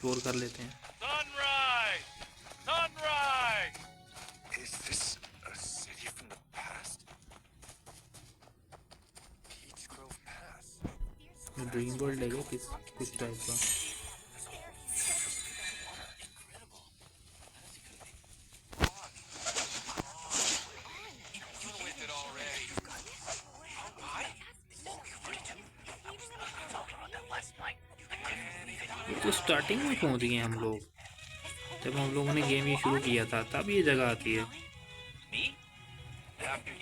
Explore कर लेते हैं। Sunrise! Sunrise! Is this a city from the past? Peach Grove Pass. Dream world है क्या किस कुछ टाइप का? ये तो स्टार्टिंग में पहुंच गए हम लोग। जब हम लोगों ने गेम ये शुरू किया था तब ये जगह आती है।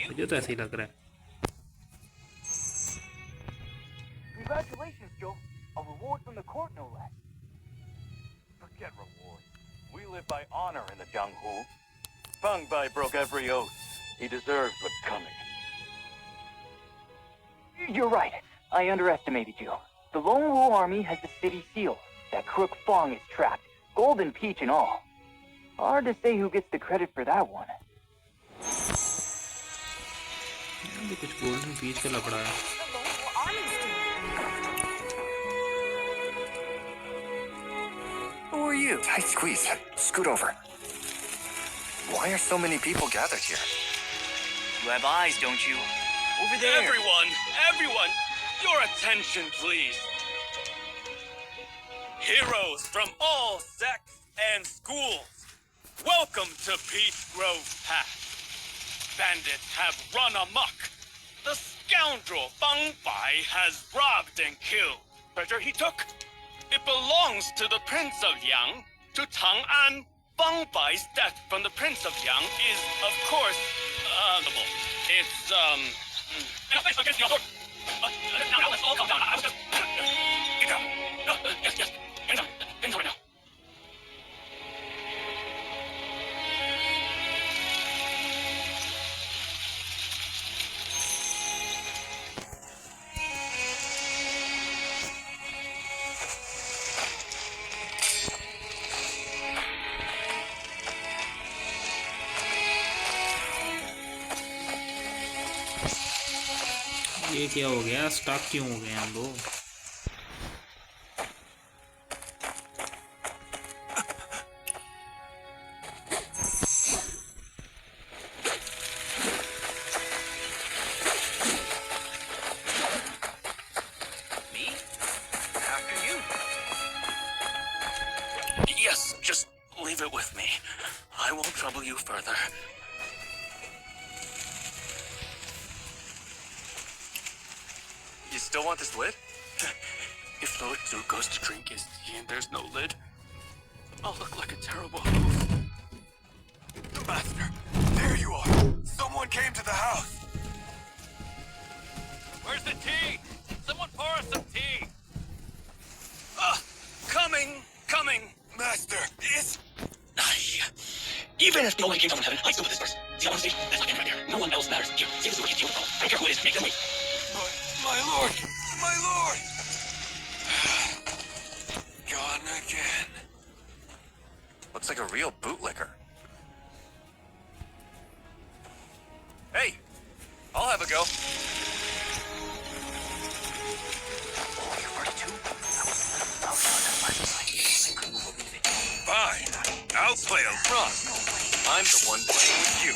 मुझे तो ऐसे ही लग रहा है। Congratulations, Joe. A reward from the court, no less. Forget reward. We live by honor in the Jianghu. Feng Bai broke every oath. He deserves what's coming. You're right. I underestimated you. The Lone Wu army has the city sealed. That crook Feng is trapped. Golden Peach and all. Hard to say who gets the credit for that one. कुछ golden peach का लपड़ा है। Who are you? Tight squeeze. Scoot over. Why are so many people gathered here? You have eyes, don't you? Over there. Everyone, your attention, please. Heroes from all sects and schools, welcome to Peach Grove Pass. Bandits have run amok. The scoundrel Feng Bai has robbed and killed. Treasure he took, it belongs to the Prince of Yang, to Chang'an. Feng Bai's death from the Prince of Yang is, of course, it's, against the authority. Now let's all calm down. I was just... Get down. Yes. Hands up right now. ये क्या हो गया? Stuck क्यों हो गए हम लोग? Yes, just leave it with me. I won't trouble you further. You still want this lid? If Lord Zuko's to drink his tea and there's no lid, I'll look like a terrible host. Master, there you are. Someone came to the house. Where's the tea? Someone pour us some tea. Coming. Master, it's... Even if no one came down from heaven, I still put this first. See, honestly, that's not right there. No one else matters. Here, see this is what you deal with. I don't care who it is. Make them wait. My lord! My lord! Gone again. Looks like a real bootlicker. Hey! I'll have a go. Fine. I'll play along. I'm the one playing with you.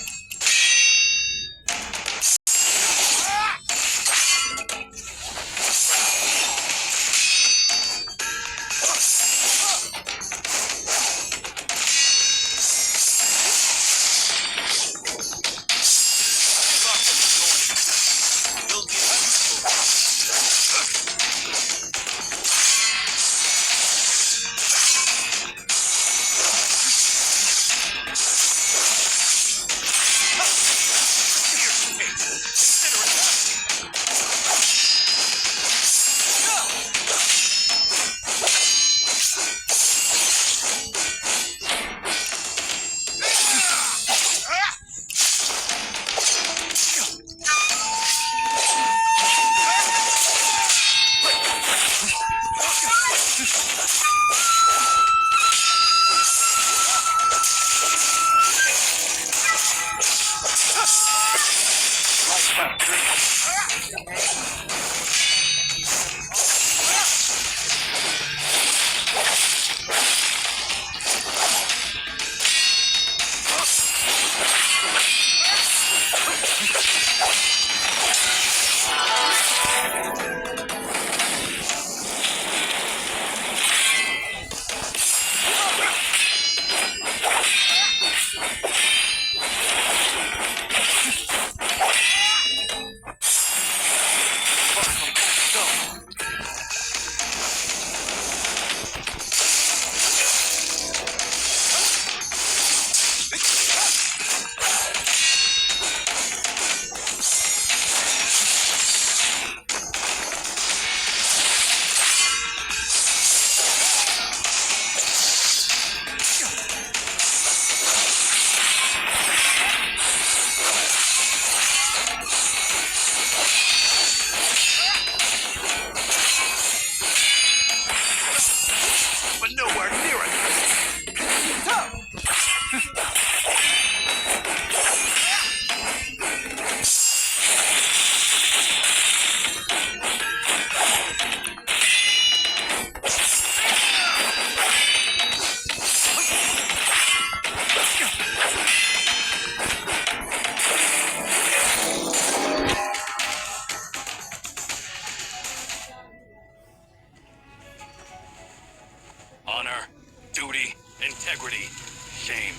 Honor, duty, integrity, shame.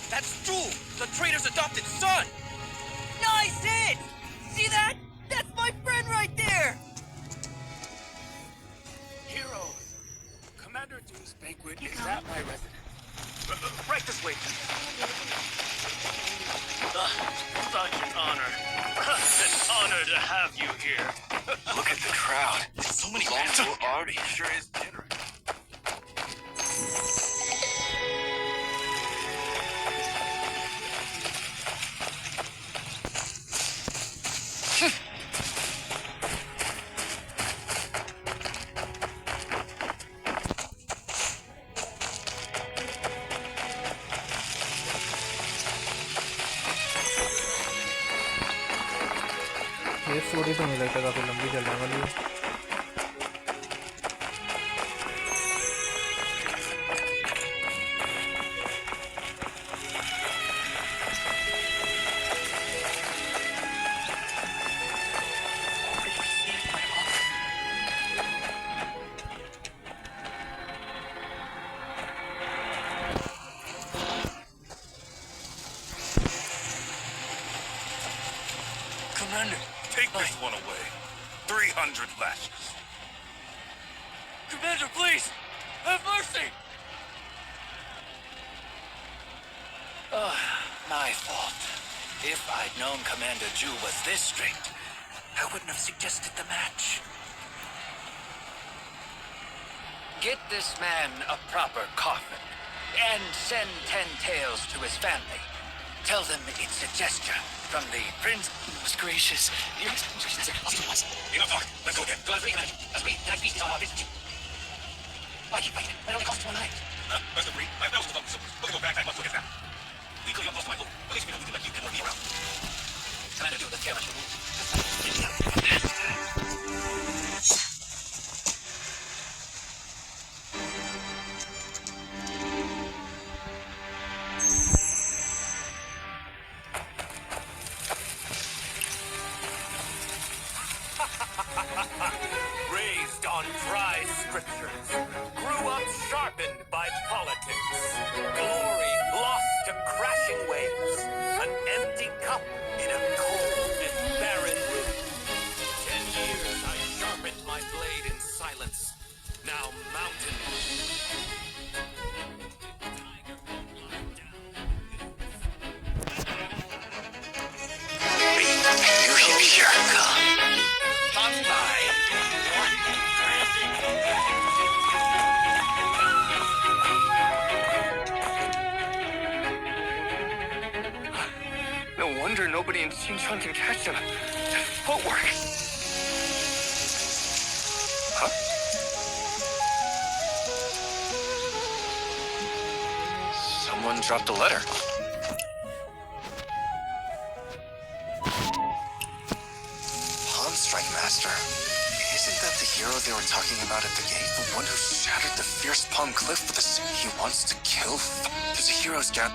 That's Jewel, the traitor's adopted son! Nice hit! See that? That's my friend right there! Heroes! Commander Dew's banquet is at my residence. Right this way. Such an honor. An honor to have you here. Look at the crowd. So many Long Artie sure is generous. ये story तो मुझे लगता है काफी लंबी चलने वाली है। Commander, take this one away. 300 lashes. Commander, please! Have mercy! My fault. If I'd known Commander Ju was this strict, I wouldn't have suggested the match. Get this man a proper coffin, and send 10 taels to his family. Tell them it's a gesture from the Prince. Most gracious. Enough talk. Let's go again. Why keep fighting? It only costs 1 night. Let's agree. I have thousands of them, so look at your backpack. Let's look at that. We could have lost my food. At least we know we can let you can be around. Commander Ju, let's get much. Raised on dry scriptures, grew up sharpened by politics. Glory lost to crashing waves, an empty cup in a cold and barren room. 10 years I sharpened my blade in silence. Now mountain. You hear here? Come by. No wonder nobody in Xinjiang can catch them. Footwork. Huh? Someone dropped a letter. Palm Strike Master. Isn't that the hero they were talking about at the gate? The one who shattered the fierce palm cliff with a... He wants to kill... There's a hero's gap.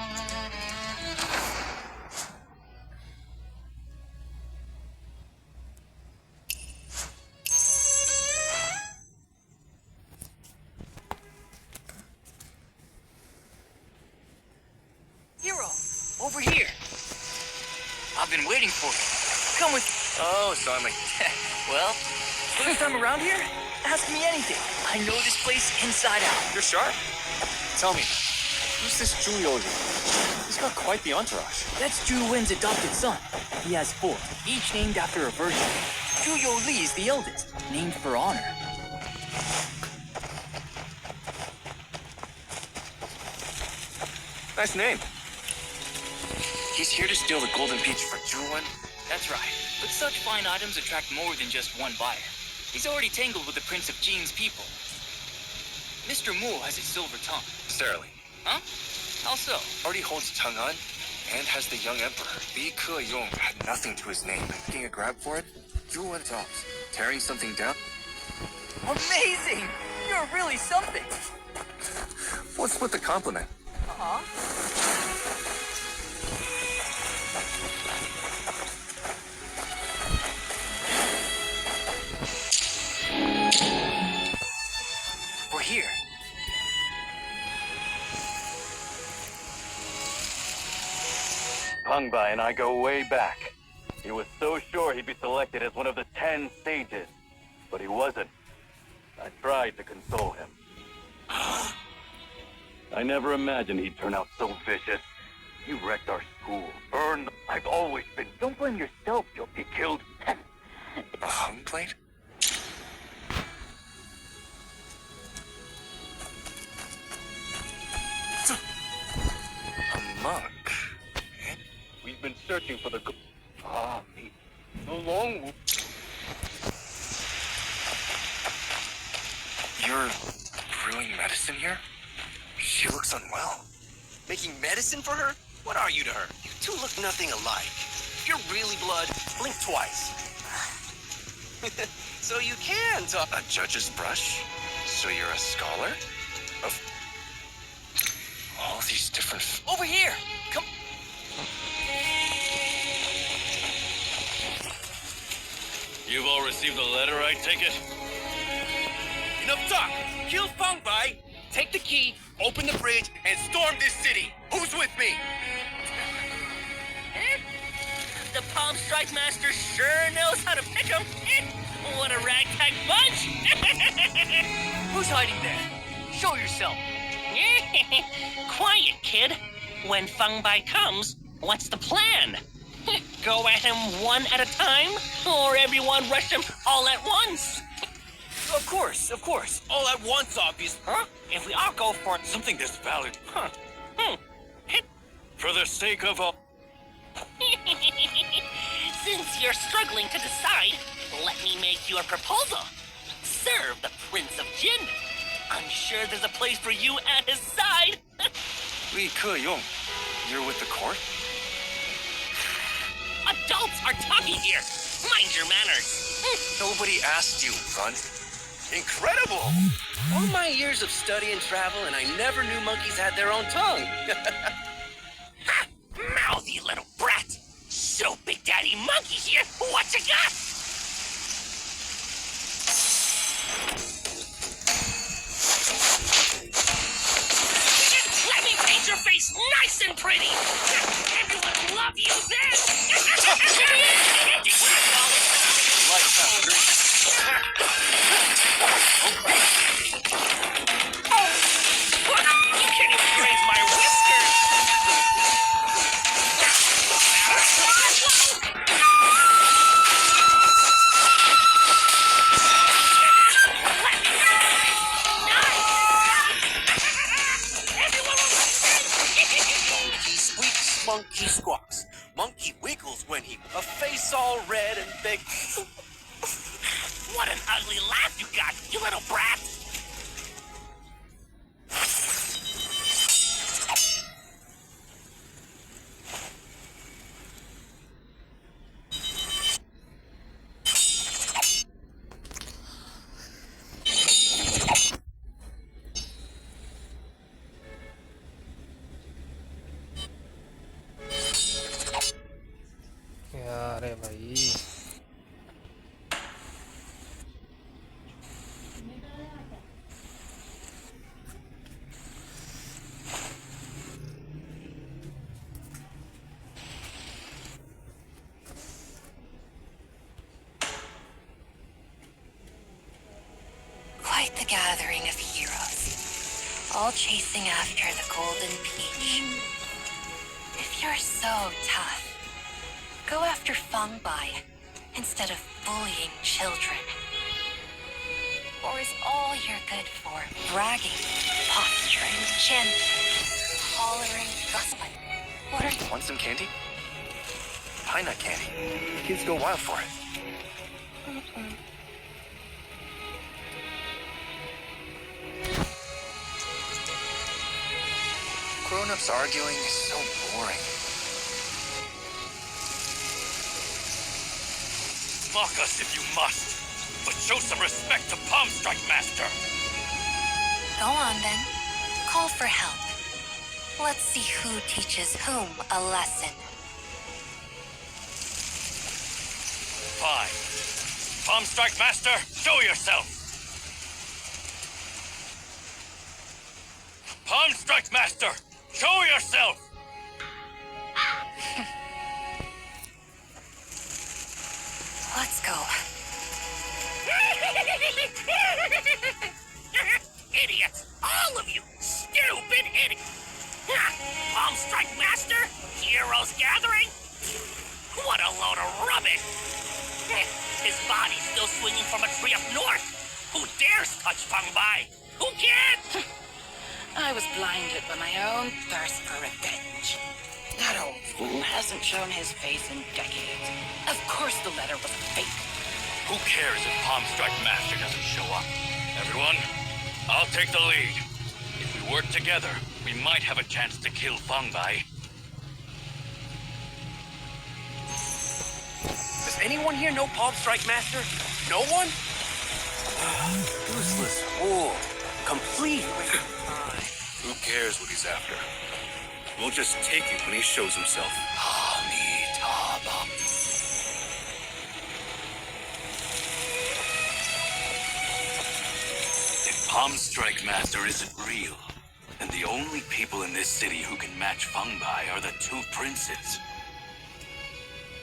Hero, over here. I've been waiting for you. Come with. Oh, so I'm like... Well, first time around here? Ask me anything. I know this place inside out. You're sharp. Tell me, who's this Zhu Youli? He's got quite the entourage. That's Zhu Wen's adopted son. He has 4, each named after a virgin. Zhu Youli is the eldest, named for honor. Nice name. He's here to steal the golden peach for Zhu Wen. That's right. But such fine items attract more than just one buyer. He's already tangled with the Prince of Jin's people. Mr. Mu has his silver tongue. Necessarily. Huh? How so? Already holds Chang'an and has the young emperor. Li Keyong had nothing to his name. Making a grab for it, Zhu Wen tops. Tearing something down. Amazing! You're really something. Let's split the compliment. We're here. Pungbai and I go way back. He was so sure he'd be selected as one of the 10 sages, but he wasn't. I tried to console him. I never imagined he'd turn out so vicious. You wrecked our school, burned. I've always been. Don't blame yourself, Joe. He killed. A hung plate? A monk. We've been searching for the. Me. So long. You're brewing medicine here? She looks unwell. Making medicine for her? What are you to her? You two look nothing alike. If you're really blood, blink twice. So you can talk. A judge's brush? So you're a scholar? Of all these different... Over here! Come. You've all received the letter, I take it? Enough talk! Kill Pungbai, take the key, open the bridge, and storm this city. Who's with me? The Palm Strike Master sure knows how to pick 'em. What a ragtag bunch! Who's hiding there? Show yourself. Quiet, kid. When Fungbai comes, what's the plan? Go at him one at a time, or everyone rush him all at once? Of course. All at once, obvious. Huh? If we all go for it, Something this valid. huh? For the sake of all. Since you're struggling to decide, let me make you a proposal. Serve the Prince of Jin. I'm sure there's a place for you at his side. Li Ke-yong, you're with the court? Adults are talking here. Mind your manners. Nobody asked you, son. Incredible! All my years of study and travel, and I never knew monkeys had their own tongue. Ha! Mouthy little brat. So Big Daddy Monkey here. What you got? Let me paint your face nice and pretty. Everyone will love you then. Lights out, green. You can't even graze my whiskers. Monkey squeaks, monkey squawks. Monkey wiggles when he a face all red and big. What an ugly laugh you got, you little brat. यार है भाई Quite the gathering of heroes, all chasing after the golden peach. If you're so tough, go after Fungbai instead of bullying children. Or is all you're good for bragging, posturing, chanting, hollering, gossiping? What are you? Want some candy? Pine nut candy. Kids go wild for it. Grown-ups arguing is so boring. Mock us if you must, but show some respect to Palm Strike Master. Go on then. call for help. Let's see who teaches whom a lesson. Fine. Palm Strike Master, show yourself! Palm Strike Master, show yourself! Let's go. Idiots! All of you! Stupid idiots! Palm Strike Master? Heroes Gathering? What a load of rubbish! His body's still swinging from a tree up north. Who dares touch Feng Bai? Who can? I was blinded by my own thirst for revenge. That old fool hasn't shown his face in decades. Of course the letter was a fake. Who cares if Palm Strike Master doesn't show up? Everyone, I'll take the lead. If we work together, we might have a chance to kill Feng Bai. Does anyone here know Palm Strike Master? No one? Useless fool. Complete waste of time. Who cares what he's after? We'll just take it when he shows himself. If Palm Strike Master isn't real, then the only people in this city who can match Feng Bai are the two princes.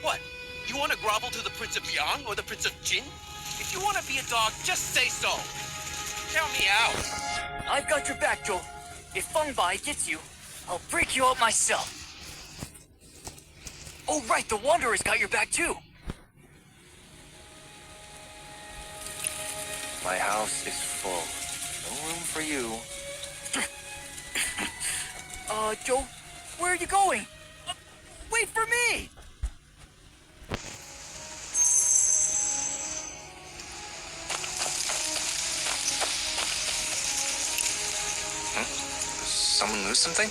What? You want to grovel to the Prince of Yang or the Prince of Jin? If you want to be a dog, just say so. Count me out. I've got your back, Joel. If Feng Bai gets you, I'll break you out myself. Oh, right, the Wanderer's got your back, too. My house is full. No room for you. Joe, where are you going? Wait for me! Someone lose something?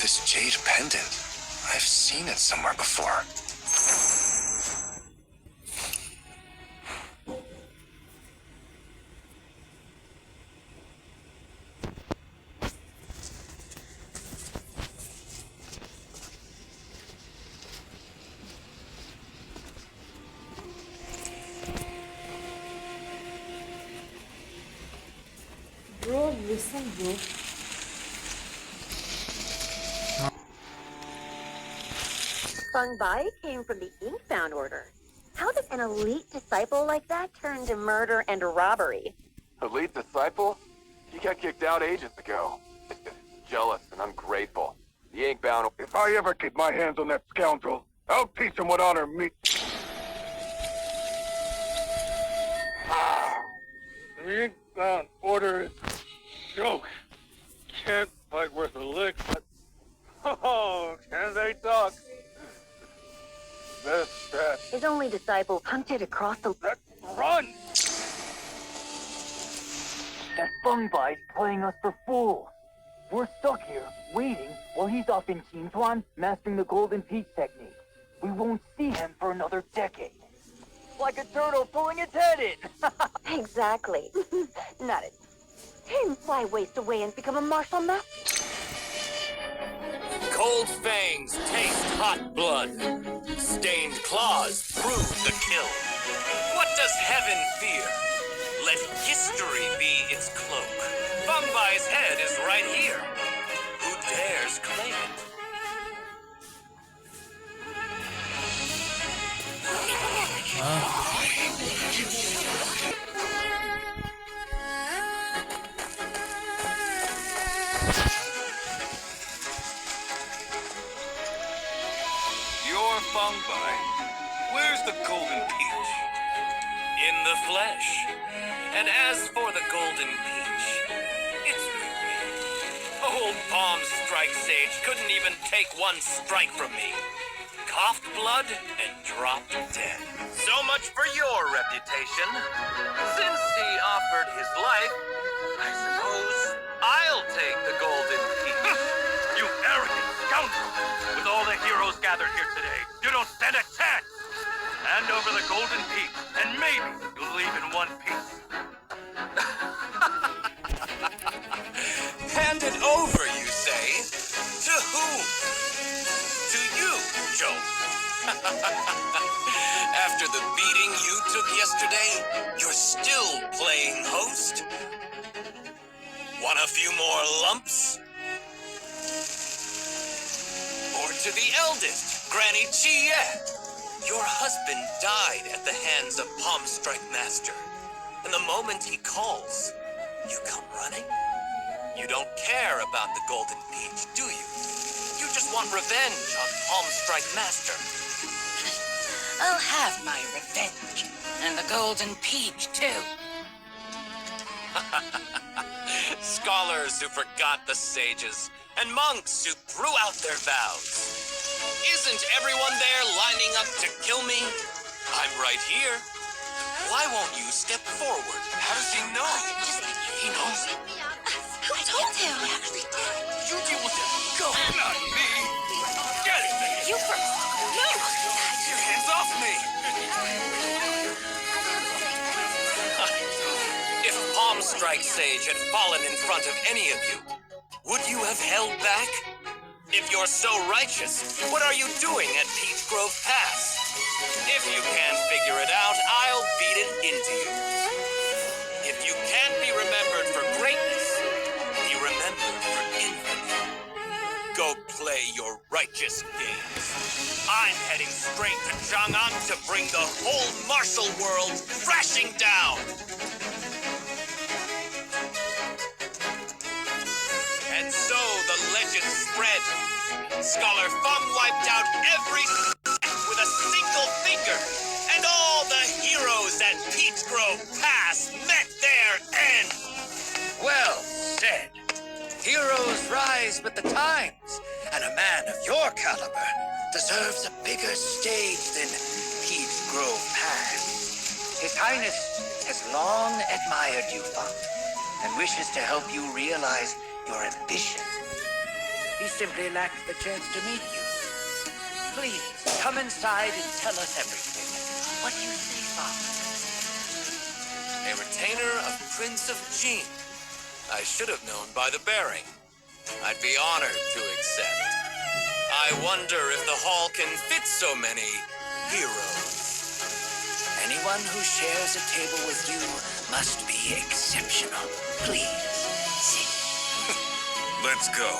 This jade pendant. I've seen it somewhere before. Bro, listen, bro. Feng Bai came from the Inkbound Order. How did an elite disciple like that turn to murder and robbery? Elite disciple? He got kicked out ages ago. Jealous and ungrateful. The Inkbound... If I ever get my hands on that scoundrel, I'll teach him what honor means. The Inkbound Order is a joke. Can't fight worth a lick, but... Oh, can they talk? Best bet. His only disciple hunted across the... Let's run! That Feng Bai's playing us for fools. We're stuck here, waiting, while he's off in Qintuan, mastering the Golden Peak technique. We won't see him for another decade. Like a turtle pulling its head in. Exactly. Not it. Then why waste away and become a martial master? Cold fangs taste hot blood. Stained claws prove the kill. What does heaven fear? Let history be its cloak. Feng Bai's head is right here. Who dares claim it? You're Feng Bai. Where's the Golden Peach? In the flesh. And as for the Golden Peach, it's with me. Old Palm Strike Sage couldn't even take one strike from me. Coughed blood and dropped dead. So much for your reputation. Since he offered his life, I suppose I'll take the Golden Peach. You arrogant scoundrel! With all the heroes gathered here today, you don't stand a chance! Hand over the Golden Peak, and maybe you'll leave in one piece. Hand it over! show. After the beating you took yesterday, you're still playing host? Want a few more lumps? Or to the eldest, Granny Chiette. Your husband died at the hands of Palm Strike Master. And the moment he calls, you come running? You don't care about the Golden Peach, do you? You just want revenge on Palm Strike Master. I'll have my revenge. And the Golden Peach, too. Scholars who forgot the sages, and monks who threw out their vows. Isn't everyone there lining up to kill me? I'm right here. Why won't you step forward? How does he know? He knows. Who told him? You deal with him. Go. Not me. Get it. You first. No! Your hands off me. If Palm Strike Sage had fallen in front of any of you, would you have held back? If you're so righteous, what are you doing at Peach Grove Pass? If you can't figure it out, I'll beat it into you. If you can't be remembered for greatness, be remembered for infamy. Go play your righteous games. I'm heading straight to Chang'an to bring the whole martial world crashing down. And so the legend spread. Scholar Fung wiped out every with a single finger, and all the heroes at Peach Grove Pass met their end. Well said. Heroes rise with the times, and a man of your caliber deserves a bigger stage than Peach Grove Pass. His Highness has long admired you, Fung, and wishes to help you realize your ambition. He simply lacks the chance to meet you. Please, come inside and tell us everything. What do you say, Fung? A retainer of Prince of Jin. I should have known by the bearing. I'd be honored to accept. I wonder if the hall can fit so many heroes. Anyone who shares a table with you must be exceptional. Please, sit. Let's go.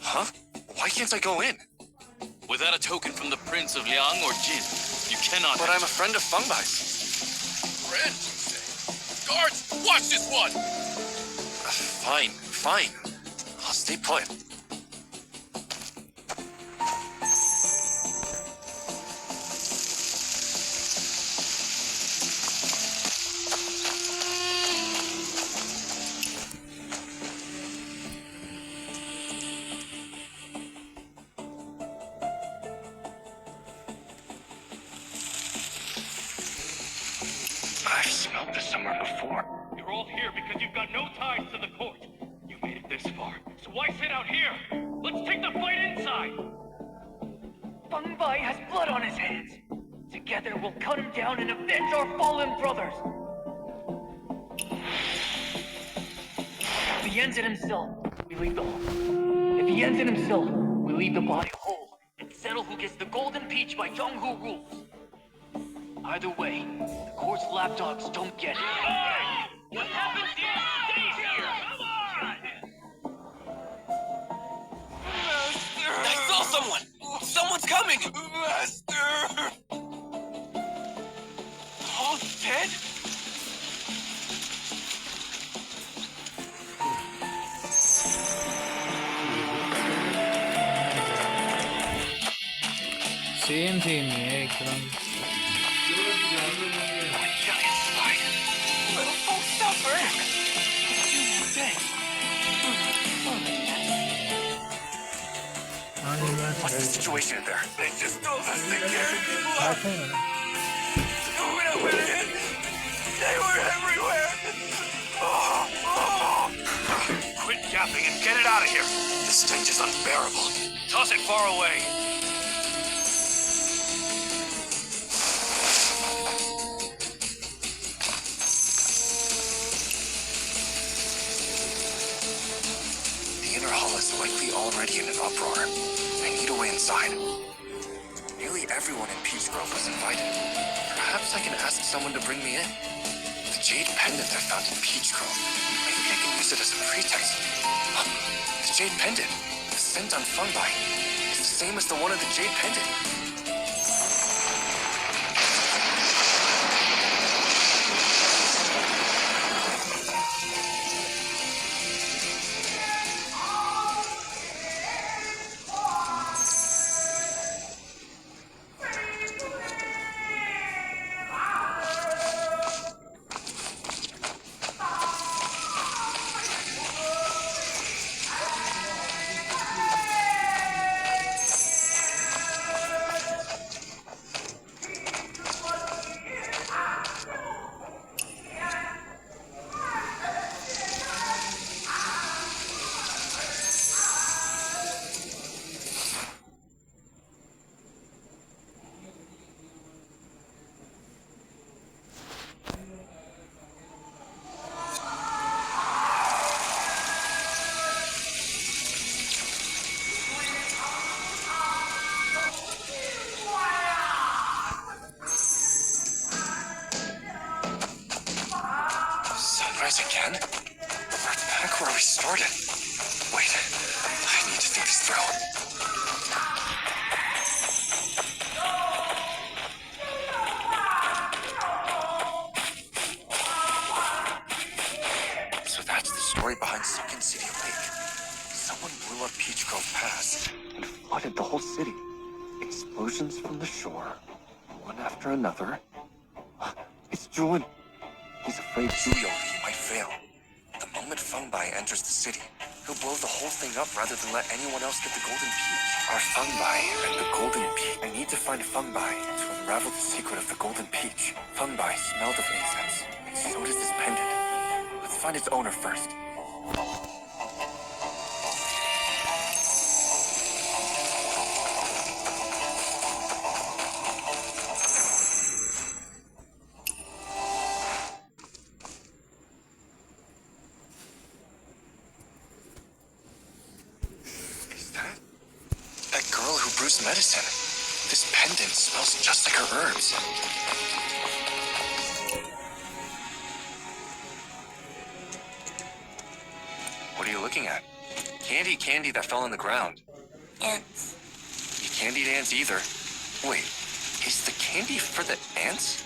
Huh? Why can't I go in? Without a token from the Prince of Liang or Jin, you cannot. But I'm a friend of Fungbai's. Friend, you say? Guards, watch this one! Fine. I'll stay put. I've smelled this somewhere before. You're all here because you've got no ties to the court. You made it this far, so why sit out here? Let's take the fight inside! Feng Bai has blood on his hands. Together we'll cut him down and avenge our fallen brothers. If he ends it himself, we leave the hall. If he ends it himself, we leave the body whole and settle who gets the Golden Peach by Yonghu rules. Either way, the court's lapdogs don't get it. Hey! What happens here stays here! Come on! I saw someone! Someone's coming! Master! All dead? Same ही है एकदम. Giant spider. Little folks suffer. You will say. What's the situation in there? They just told us to carry people out. When I went in, they were everywhere. Quit yapping and get it out of here! The stench is unbearable. Toss it far away. The inner hall is likely already in an uproar. I need a way inside. Nearly everyone in Peach Grove was invited. Perhaps I can ask someone to bring me in. The jade pendant I found in Peach Grove. Maybe I can use it as a pretext. The jade pendant. The scent on fungi. It's the same as the one in the jade pendant. Sunrise again? We're back where we started. Wait, I need to think this through. So that's the story behind Sunken City Lake. Someone blew up Peach Grove Pass and flooded the whole city. Explosions from the shore, one after another. It's Julian. He's afraid Julian might fail. The moment Fungi enters the city, he'll blow the whole thing up rather than let anyone else get the golden peach. Our Fungi and the golden peach. I need to find Fungi to unravel the secret of the golden peach. Fungi smelled of incense, and so does this pendant. Let's find its owner first. That girl who brews medicine. This pendant smells just like her herbs. What are you looking at? Candy that fell on the ground. Ants. You can't eat ants either. Wait, is the candy for the ants?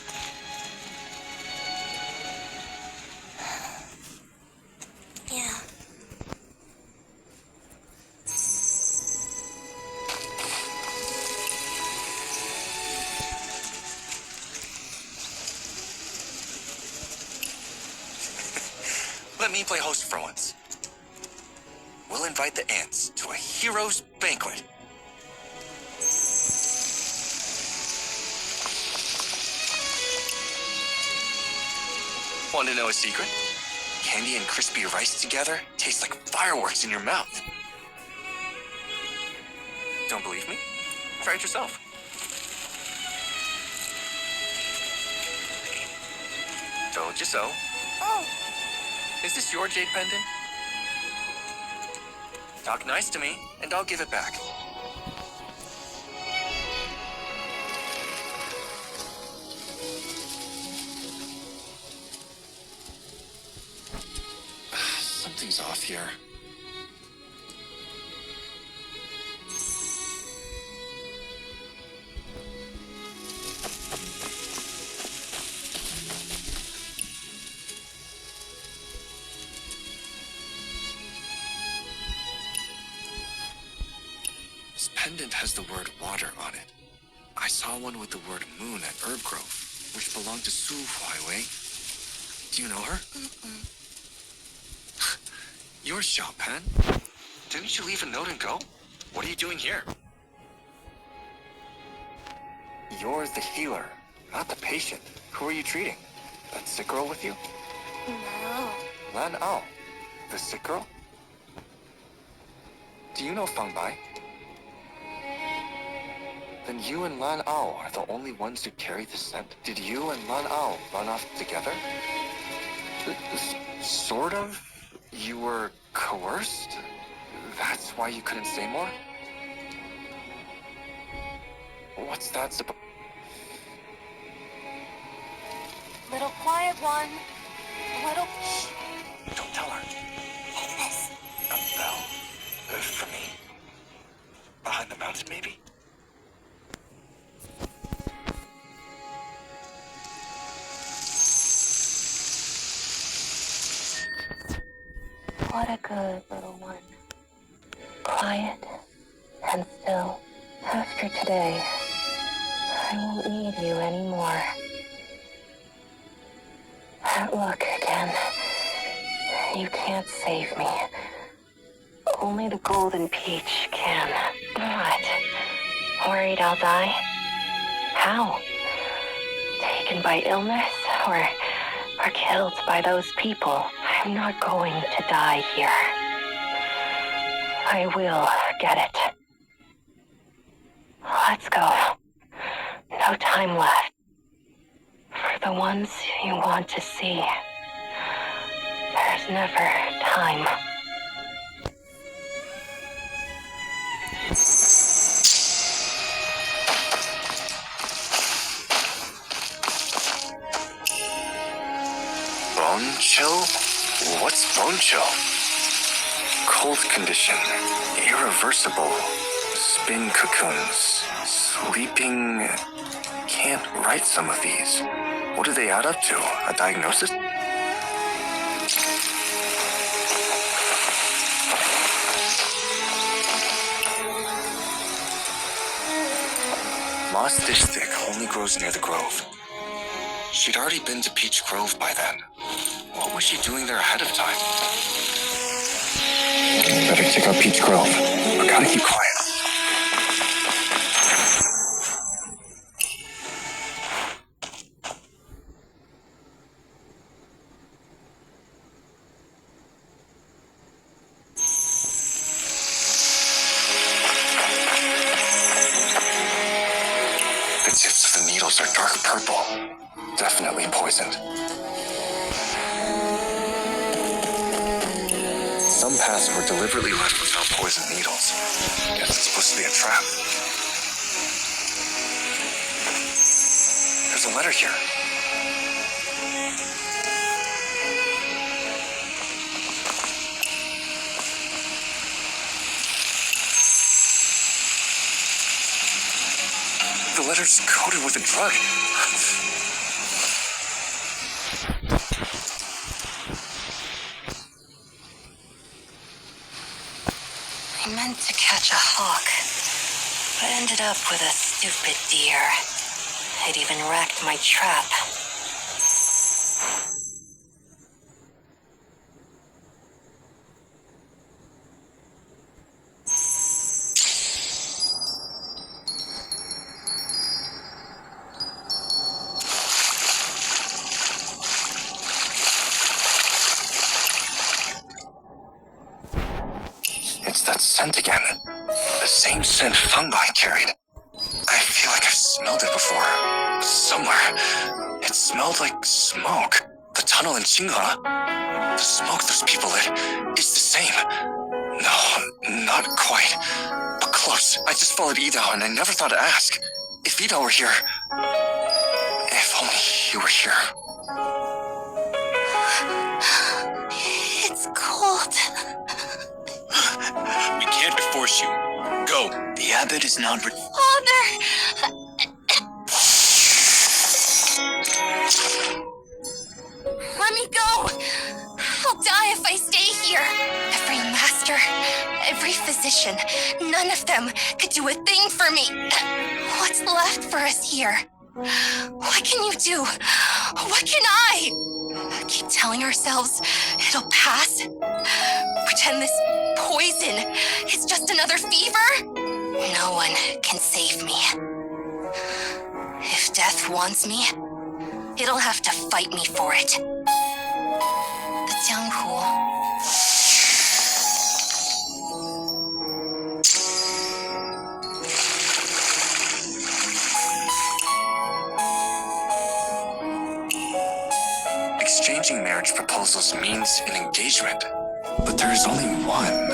Yeah. Let me play host for once. We'll invite the ants to a hero's banquet. Want to know a secret? Candy and crispy rice together taste like fireworks in your mouth. Don't believe me? Try it yourself. Told you so. Oh. Is this your jade pendant? Talk nice to me, and I'll give it back. Something's off here. This pendant has the word water on it. I saw one with the word moon at Herb Grove, which belonged to Su Huaiwei. Do you know her? You're Xiao Pan? Didn't you leave a note and go? What are you doing here? You're the healer, not the patient. Who are you treating? That sick girl with you? No. Lan Ao, the sick girl? Do you know Feng Bai? Then you and Lan Ao are the only ones who carry the scent? Did you and Lan Ao run off together? Sort of? You were coerced? That's why you couldn't say more? What's that supposed? Little quiet one. Little... Don't tell her. Yes. A bell. For me. Behind the mountain, maybe? What a good little one. Quiet and still. After today, I won't need you anymore. That look again. You can't save me. Only the golden peach can. What? Worried I'll die? How? Taken by illness or killed by those people? I'm not going to die here. I will get it. Let's go. No time left. For the ones you want to see. There's never time. Bone chill? What's bone chill? Cold condition. Irreversible. Spin cocoons. Sleeping... Can't write some of these. What do they add up to? A diagnosis? Moss dish stick only grows near the grove. She'd already been to Peach Grove by then. What was she doing there ahead of time? Better check out Peach Grove. I gotta keep quiet. The tips of the needles are dark purple. Definitely poisoned. Some paths were deliberately left without poisoned needles. Guess it's supposed to be a trap. There's a letter here. The letter's coated with a drug. I meant to catch a hawk, but ended up with a stupid deer. It even wrecked my trap. It's that scent again. The same scent fungi carried. I feel like I've smelled it before. Somewhere. It smelled like smoke. The tunnel in Qinghe. The smoke those people lit is the same. No, not quite. But close. I just followed Idao and I never thought to ask. If Idao were here... If only you were here. It's cold. We can't force you. Go. The abbot is not... Father! Let me go! I'll die if I stay here. Every master, every physician, none of them could do a thing for me. What's left for us here? What can you do? What can I? Keep telling ourselves it'll pass? Pretend this poison is just another fever? No one can save me. If death wants me, it'll have to fight me for it. The Jianghu. exchanging marriage proposals means an engagement. But there's only one.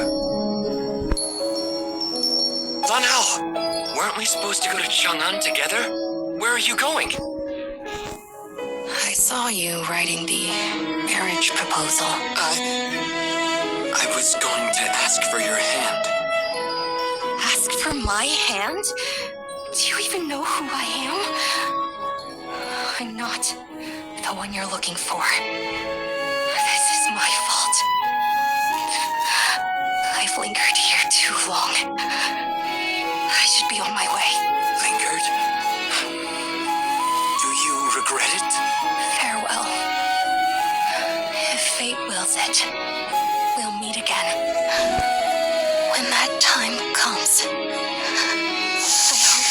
Lanhao, weren't we supposed to go to Chang'an together? Where are you going? I saw you writing the marriage proposal. I was going to ask for your hand. Ask for my hand? Do you even know who I am? I'm not the one you're looking for. This is my fault. I've lingered here too long. I should be on my way. Lingered? Do you regret it? Farewell. If fate wills it, we'll meet again. When that time comes, I hope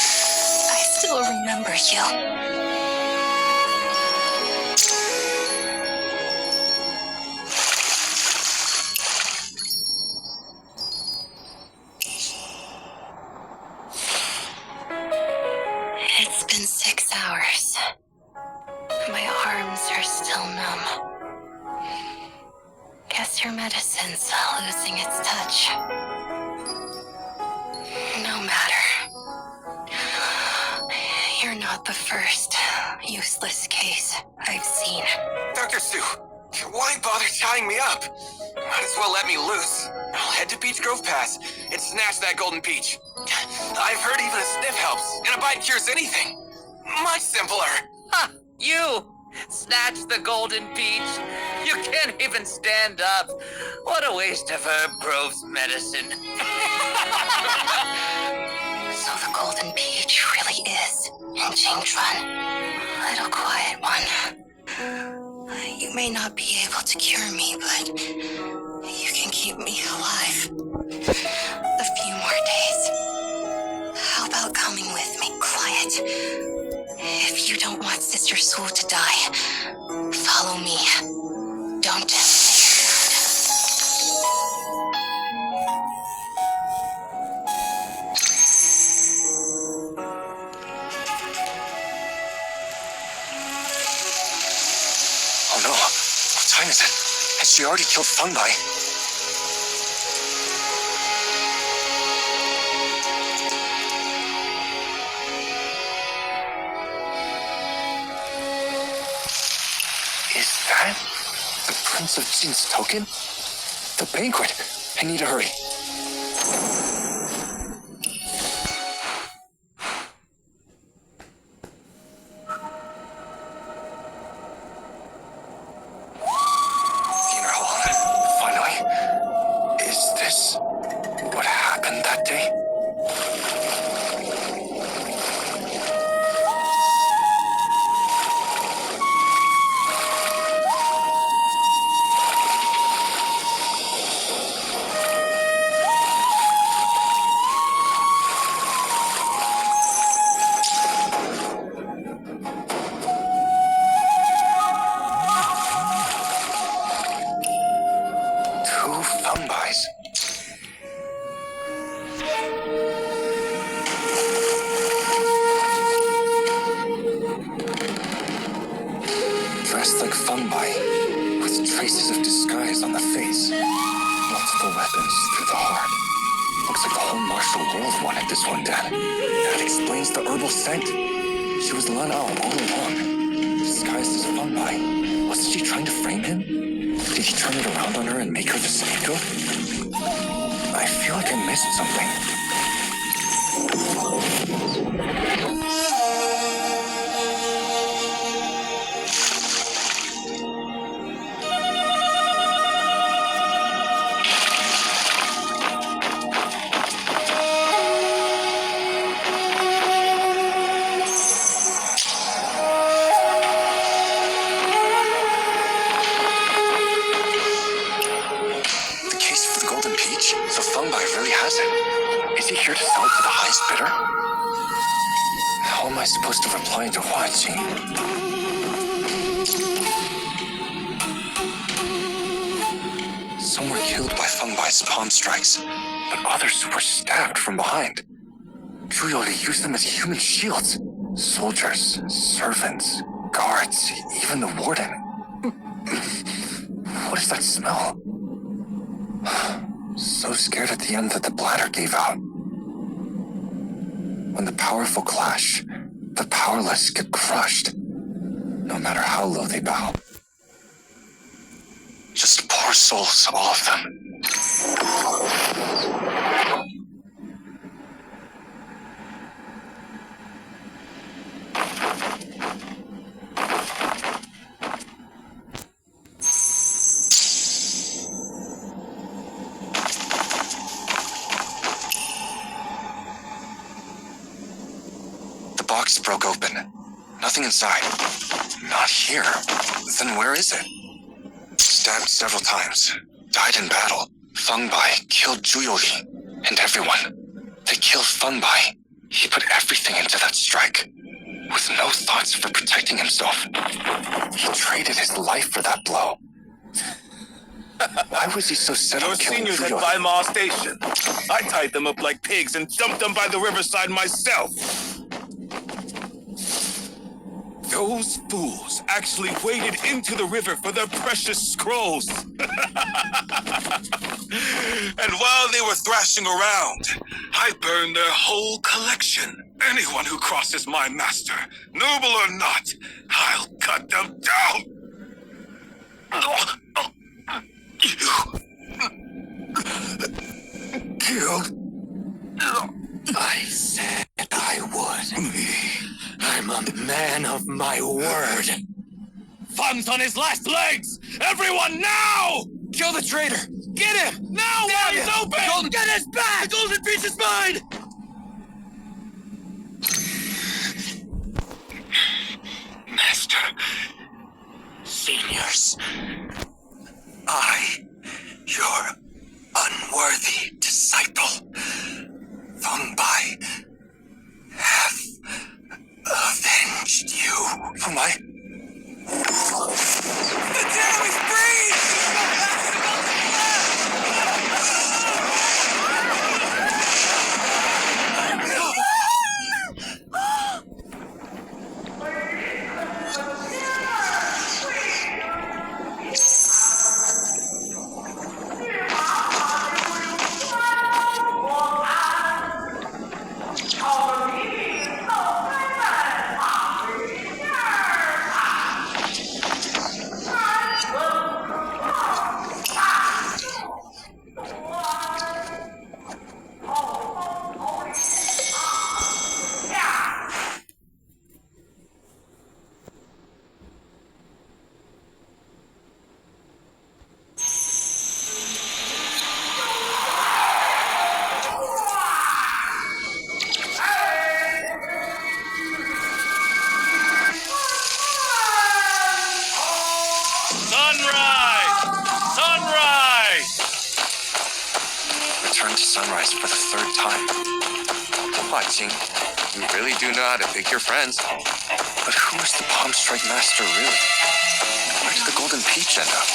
I still remember you. It's been 6 hours. My arms are still numb. Guess your medicine's losing its touch. No matter. You're not the first useless case I've seen. Dr. Sue, why bother tying me up? Might as well let me loose. I'll head to Peach Grove Pass and snatch that golden peach. I've heard even a sniff helps, and a bite cures anything. Much simpler. Ha! You! Snatch the golden peach. You can't even stand up. What a waste of Herb Grove's medicine. So the golden peach really is in Jingchuan. Little quiet one. You may not be able to cure me, but you can keep me alive. A few more days. How about coming with me, quiet? If you don't want Sister Su to die, follow me. Don't Oh no. What time is it? Has she already killed Fungi? Is that the Prince of Jin's token? The banquet! I need to hurry. Dressed like fungi, with traces of disguise on the face. Multiple weapons through the heart. Looks like the whole martial world wanted this one dead. That explains the herbal scent. She was Lan Ao all along, disguised as fungi. Wasn't she trying to frame him? Did he turn it around on her and make her the scapegoat? I feel like I missed something. Is he here to sell it to the highest bidder? How am I supposed to reply to Hua Qing? Some were killed by fungi's palm strikes, but others were stabbed from behind. Zhu Yoli used them as human shields. Soldiers, servants, guards, even the warden. What is that smell? So scared at the end that the bladder gave out. When the powerful clash, the powerless get crushed, no matter how low they bow. Just poor souls, all of them. The box broke open. Nothing inside. Not here. Then where is it? Stabbed several times. Died in battle. Feng Bai killed Juyoli. And everyone. They killed Feng Bai. He put everything into that strike. With no thoughts for protecting himself. He traded his life for that blow. Why was he so set on killing Your seniors Juyoli? at Weimar Station. I tied them up like pigs and dumped them by the riverside myself. Those fools actually waded into the river for their precious scrolls. And while they were thrashing around, I burned their whole collection. Anyone who crosses my master, noble or not, I'll cut them down. You killed. I said I would. I'm a man of my word. Fun's on his last legs! Everyone now! Kill the traitor! Get him! Now while he's open! Get his back! The golden beach is mine! Master, seniors, I, your unworthy disciple, Feng Bai, have avenged you. Feng Bai? The enemy's breed! Return to sunrise for the third time. Watching. You really do know how to pick your friends. But who is the Palm Strike Master really? Where did the Golden Peach end up?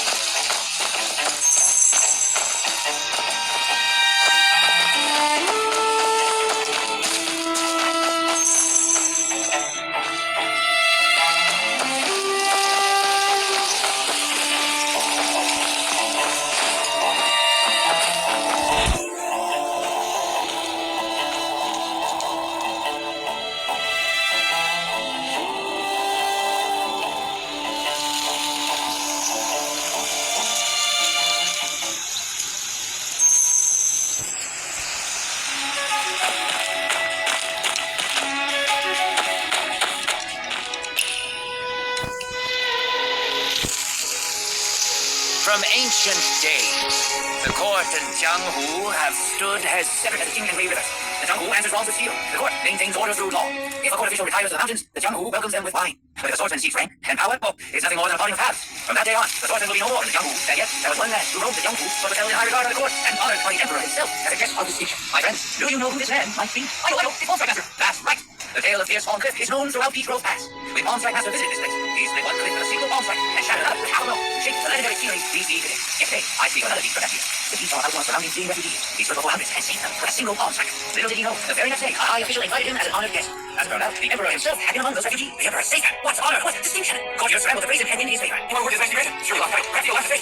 From ancient days, the court and Jianghu have stood as separate as the king and rivers. The Jianghu answers laws with steel. The court maintains order through law. If a court official retires to the mountains, the Jianghu welcomes them with wine. But if a swordsman seeks rank and power, well, it's nothing more than a parting of paths. From that day on, the swordsman will be no more in the Jianghu. And yet, there was one man who roamed the Jianghu, but was held in high regard by the court and honored by the emperor himself as a guest of his teacher. My friends, do you know who this man might be? I know, it's Palm Strike Master. That's right. The tale of Fierce Fallen Cliff is known throughout Peach Grove Pass. When Palm Strike Master visited this place, he split one cliff with a single palm strike and shattered another with half a blow, shaping the legendary series we see today. Yet today, I speak of another deep from that year. The Peach saw outlaws surrounding fleeing refugees. He struck over hundreds and saved them with a single palm strike. Little did he know, the very next day, a high official invited him as an honored guest. As it turned out, the Emperor himself had been among those refugees. The Emperor's saved him. What honor, what distinction! Courtiers scrambled to praise him and win his favor. My word is nice to meet you. Sure, last night. Perhaps you'll have to say.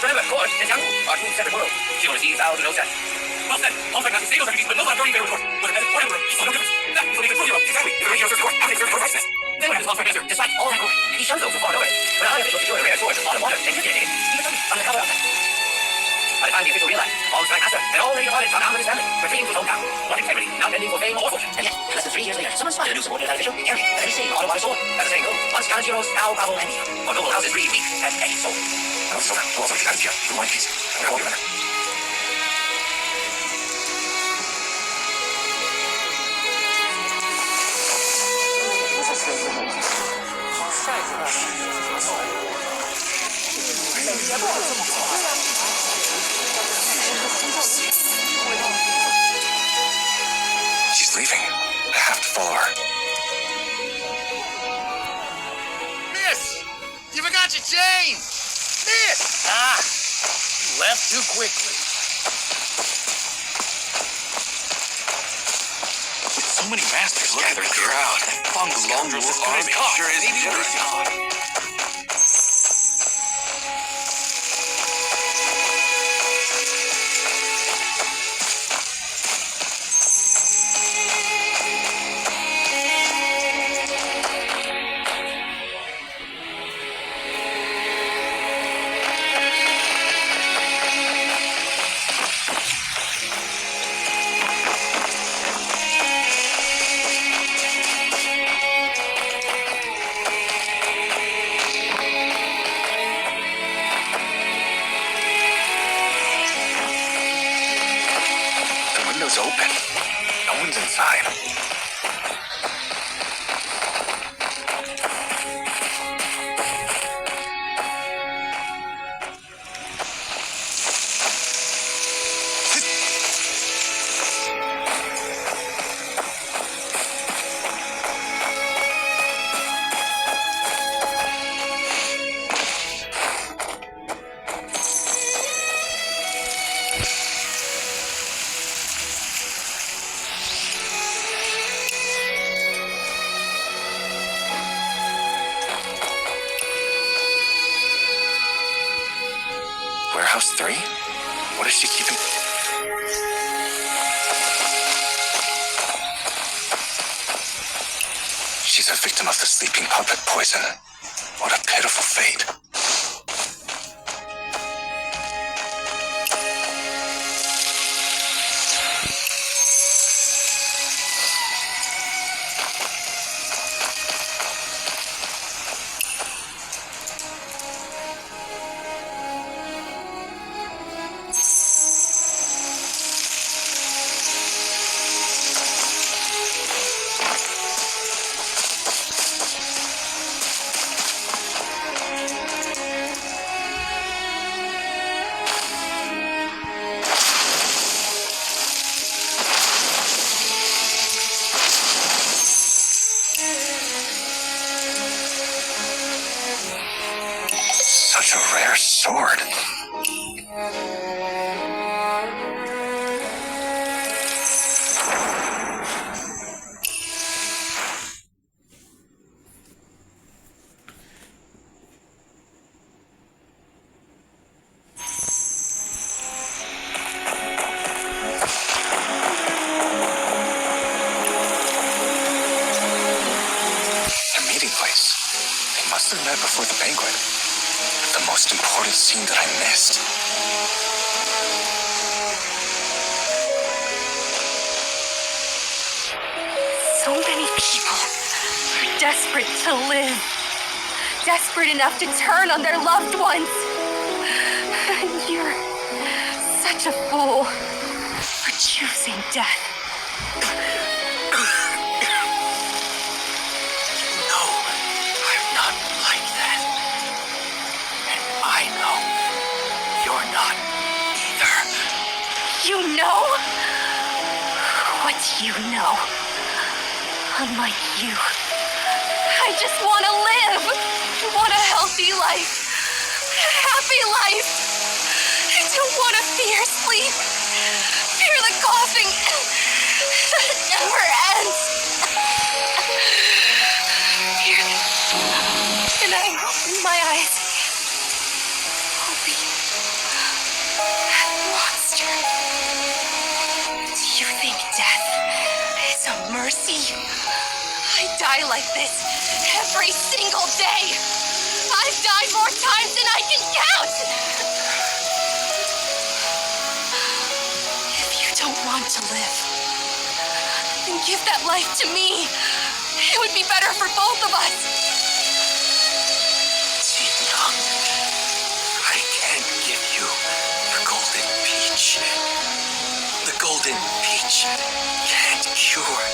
Remember, Court and Young are two separate worlds. Chivalry vows to no such. Well said. Palm strike master saved those refugees, but no one during their report. But as for Emperor, he saw no difference. That is what makes a true hero. Exactly. The great hero serves the court. How they serve the court righteousness. Then what happens, Palm Strike Master? Despite all that glory, he shuns those who fought over it. When a high official secured a rare sword, a lot of water, and took it, he was under cover of that. By the time the official realized, Palm Strike Master had already departed from with his family, retreating to his hometown. What integrity, not bending for fame or fortune. And yet, less than 3 years later, someone spotted a new supporter of that official, carrying a heavy stake on a water sword. As the saying goes, once challenged heroes, now grovel and kneel. For noble houses breathe weak and any soul. I was so down. Also, get out of here. You mind, please. I hold you better. She's leaving. I have to follow her. Miss! You forgot your chain! Miss! Ah! You left too quickly. With so many masters gathered here, that Fung Lone Wolf army sure is terrifying. Open. No one's inside. Warehouse 3? What is she keeping? She's a victim of the sleeping puppet poison. What a pitiful fate. Such a rare sword. Their meeting place. They must have met before the banquet. The most important scene that I missed. So many people are desperate to live. Desperate enough to turn on their loved ones. And you're such a fool for choosing death. No, I'm not like that. And I know you're not either. You know? You know, unlike you, I just want to live. I want a healthy life, a happy life. I don't want to fear sleep, fear the coughing that never ends. Fear that when I open my eyes, I'll be that monster. Do you think death is a mercy? I die like this every single day. I've died more times than I can count. If you don't want to live, then give that life to me. It would be better for both of us. Young, I can't give you the golden peach. The golden peach can't cure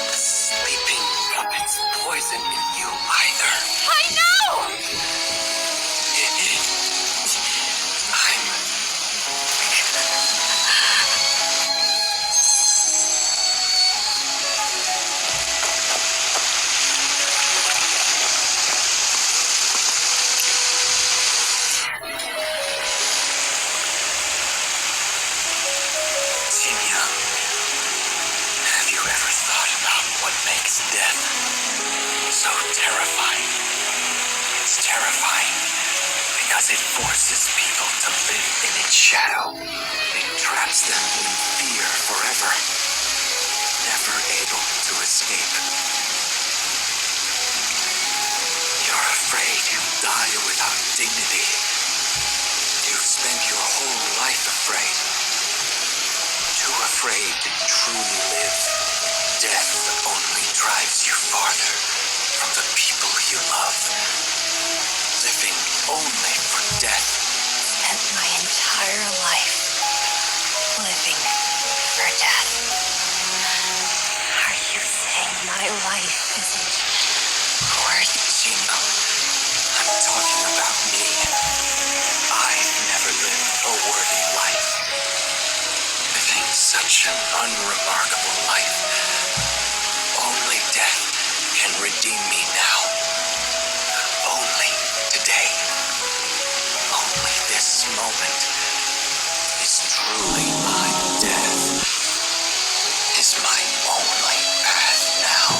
the sleeping puppet's poison in you either. I know! Have you ever thought about what makes death so terrifying? It's terrifying because it forces people to live in its shadow. It traps them in fear forever, never able to escape. You're afraid you'll die without dignity. You've spent your whole life afraid. Too afraid to truly live. Death only drives you farther from the people you love. Living only for death. Spent my entire life living for death. Are you saying my life isn't worth it? Gino, I'm talking about me. I've never lived a worthy life. Living such an unremarkable life. Only death can redeem me now. Only today. Only this moment is truly my death. Is my only path now.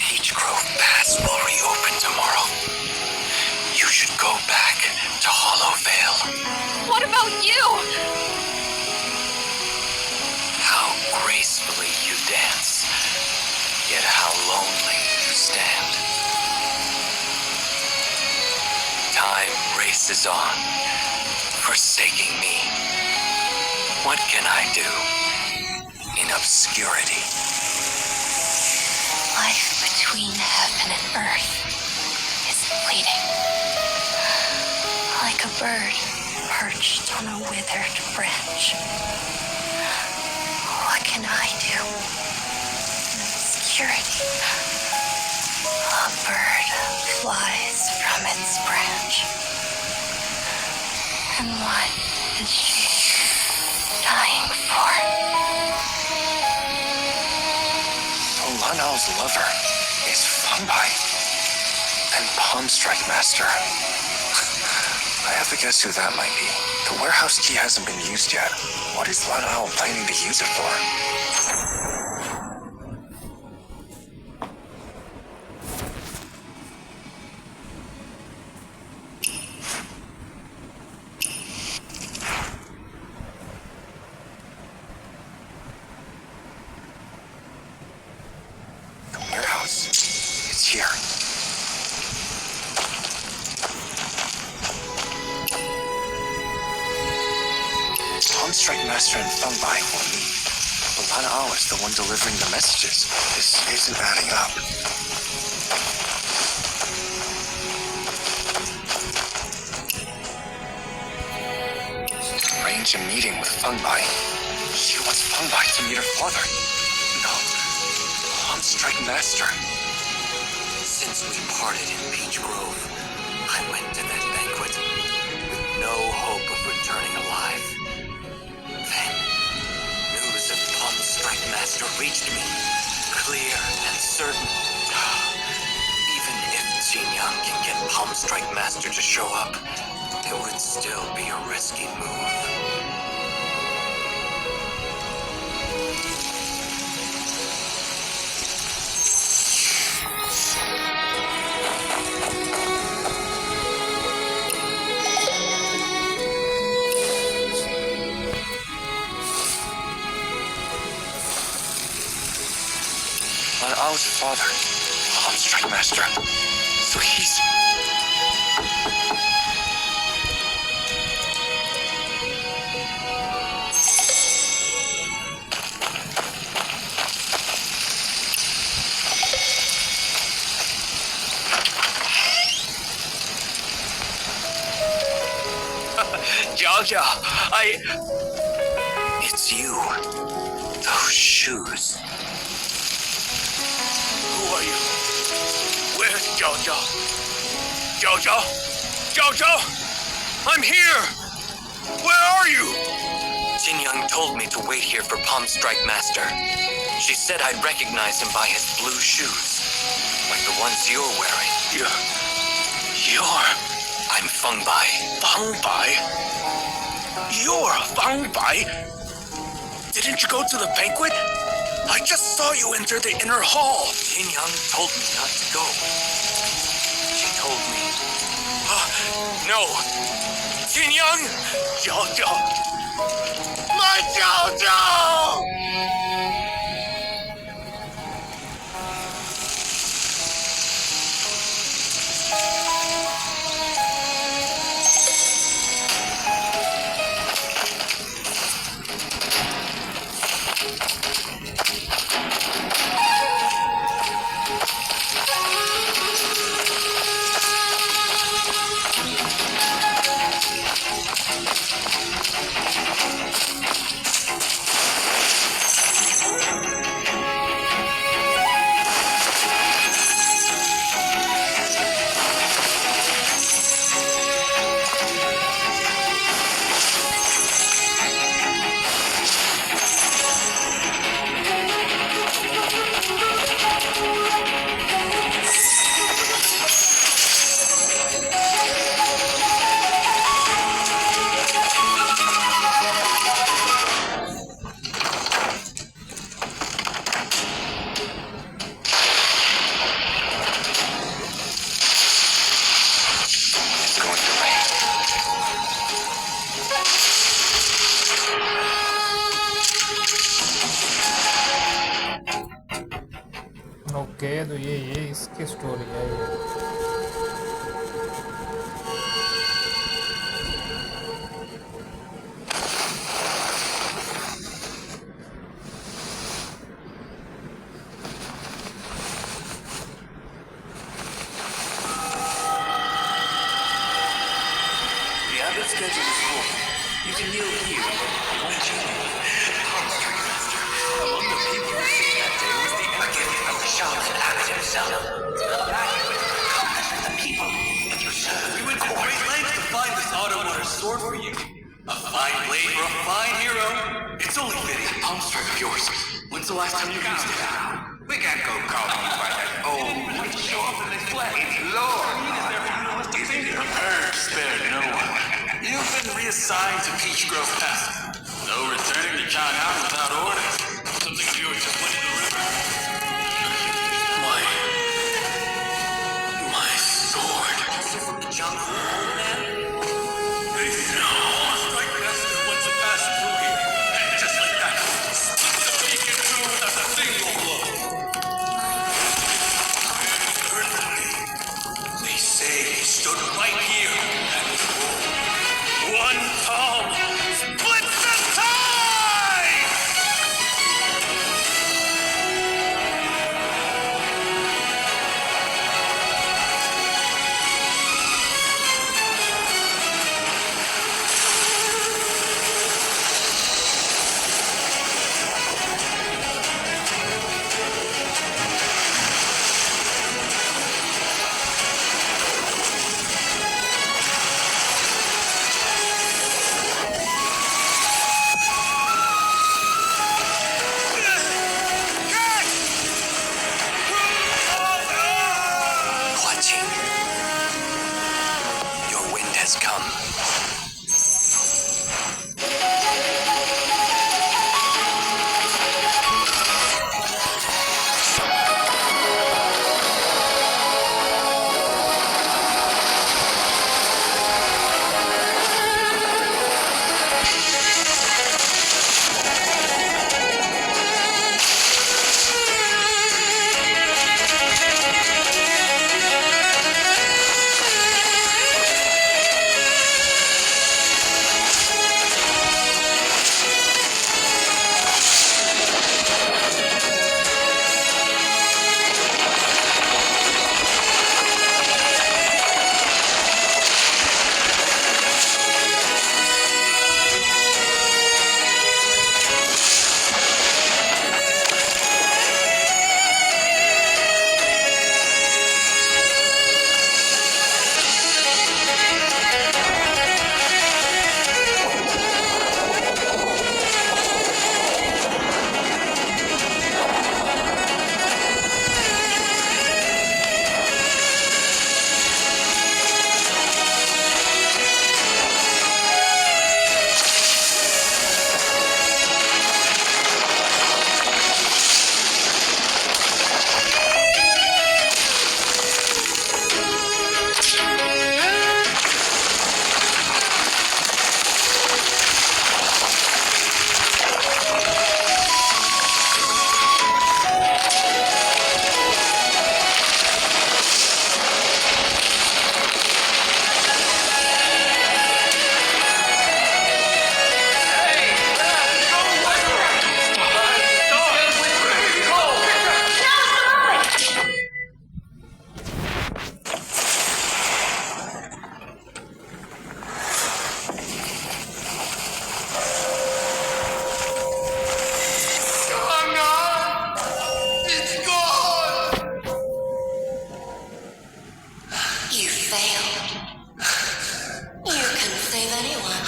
Peach Grove Pass will reopen tomorrow. You should go back to Hollow Vale. What about you? How gracefully you dance, yet how lonely you stand. Time races on, forsaking me. What can I do in obscurity? Life between heaven and earth is fleeting. Like a bird perched on a withered branch. What can I do in obscurity? A bird flies from its branch. And what is she dying for? Lanal's lover is Funbai and Palm Strike Master. I have to guess who that might be. The warehouse key hasn't been used yet. What is Lanal planning to use it for? It's here. Palm Strike Master and Funbai will meet. But Lanao is the one delivering the messages. This isn't adding up. Arrange a meeting with Funbai. She wants Fungi to meet her father. No, Palm Strike Master. Since we parted in Peach Grove, I went to that banquet with no hope of returning alive. Then, news of Palm Strike Master reached me, clear and certain. Even if Jin Young can get Palm Strike Master to show up, it would still be a risky move. But Ao's father, Palm Strike Master. So he's... Jaja, It's you. Those shoes. Who are you? Where's Jojo? Jojo? Jojo? I'm here! Where are you? Jin Young told me to wait here for Palm Strike Master. She said I'd recognize him by his blue shoes, like the ones you're wearing. You're... I'm Fengbai. Fengbai? You're Fengbai? Didn't you go to the banquet? I just saw you enter the inner hall. Jin Young told me not to go. She told me... No. Jin Young! Jojo! My Jojo! Okay तो ये इसकी story है ये The other schedule is full. You can kneel here. Don't you? Palm Strike Master. Among the people who sing that day was the gift from the shaman Abbot himself. Value it for comfort of the people. If you serve, We went to great lengths to find this auto-water sword for you. A fine blade for a fine hero. It's only fitting. Palm Strike of yours. When's the last time you used it? We can't go calling you by that old Show up in this flag. Lord. He's prepared to spare no one. You've been reassigned to Peach Grove Pass. No returning to Chang'an without orders. Something of yours just went in the river. My sword. From the jungle, old man? Strike Master wants to pass through here. And just like that, split the beacon through without a single blow. They say he stood right here at his wall. One palm split the tide! has come. You failed. You couldn't save anyone.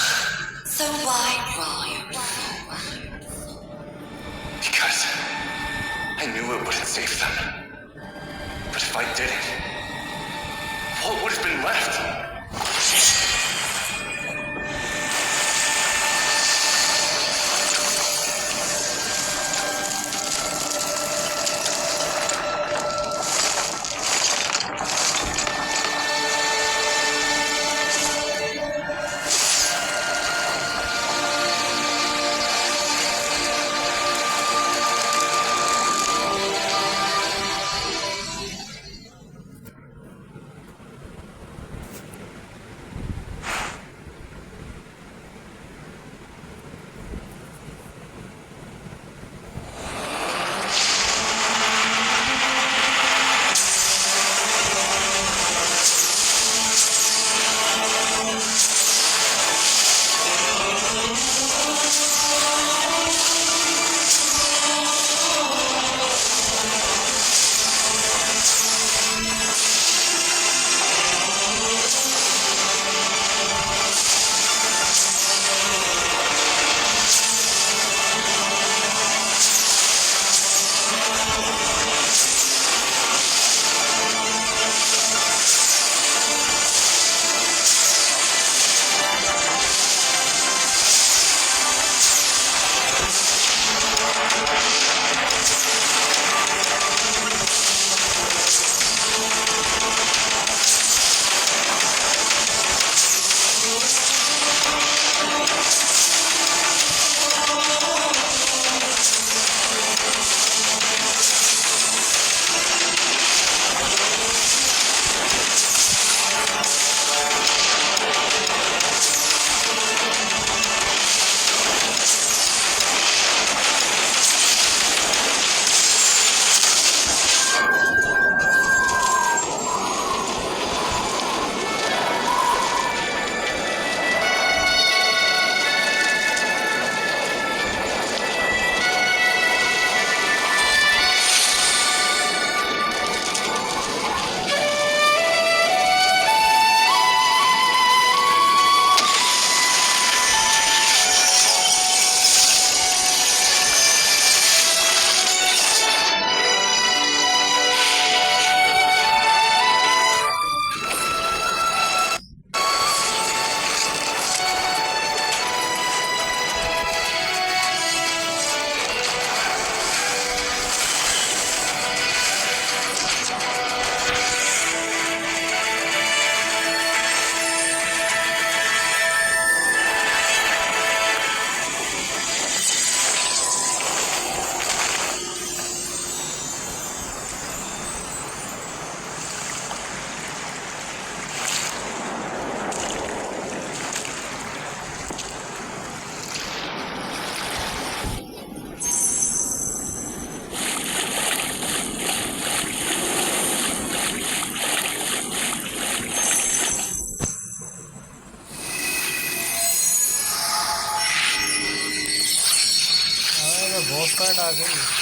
So why draw your sword? Because I knew it wouldn't save them. But if I didn't, what would have been left? Card आ गई।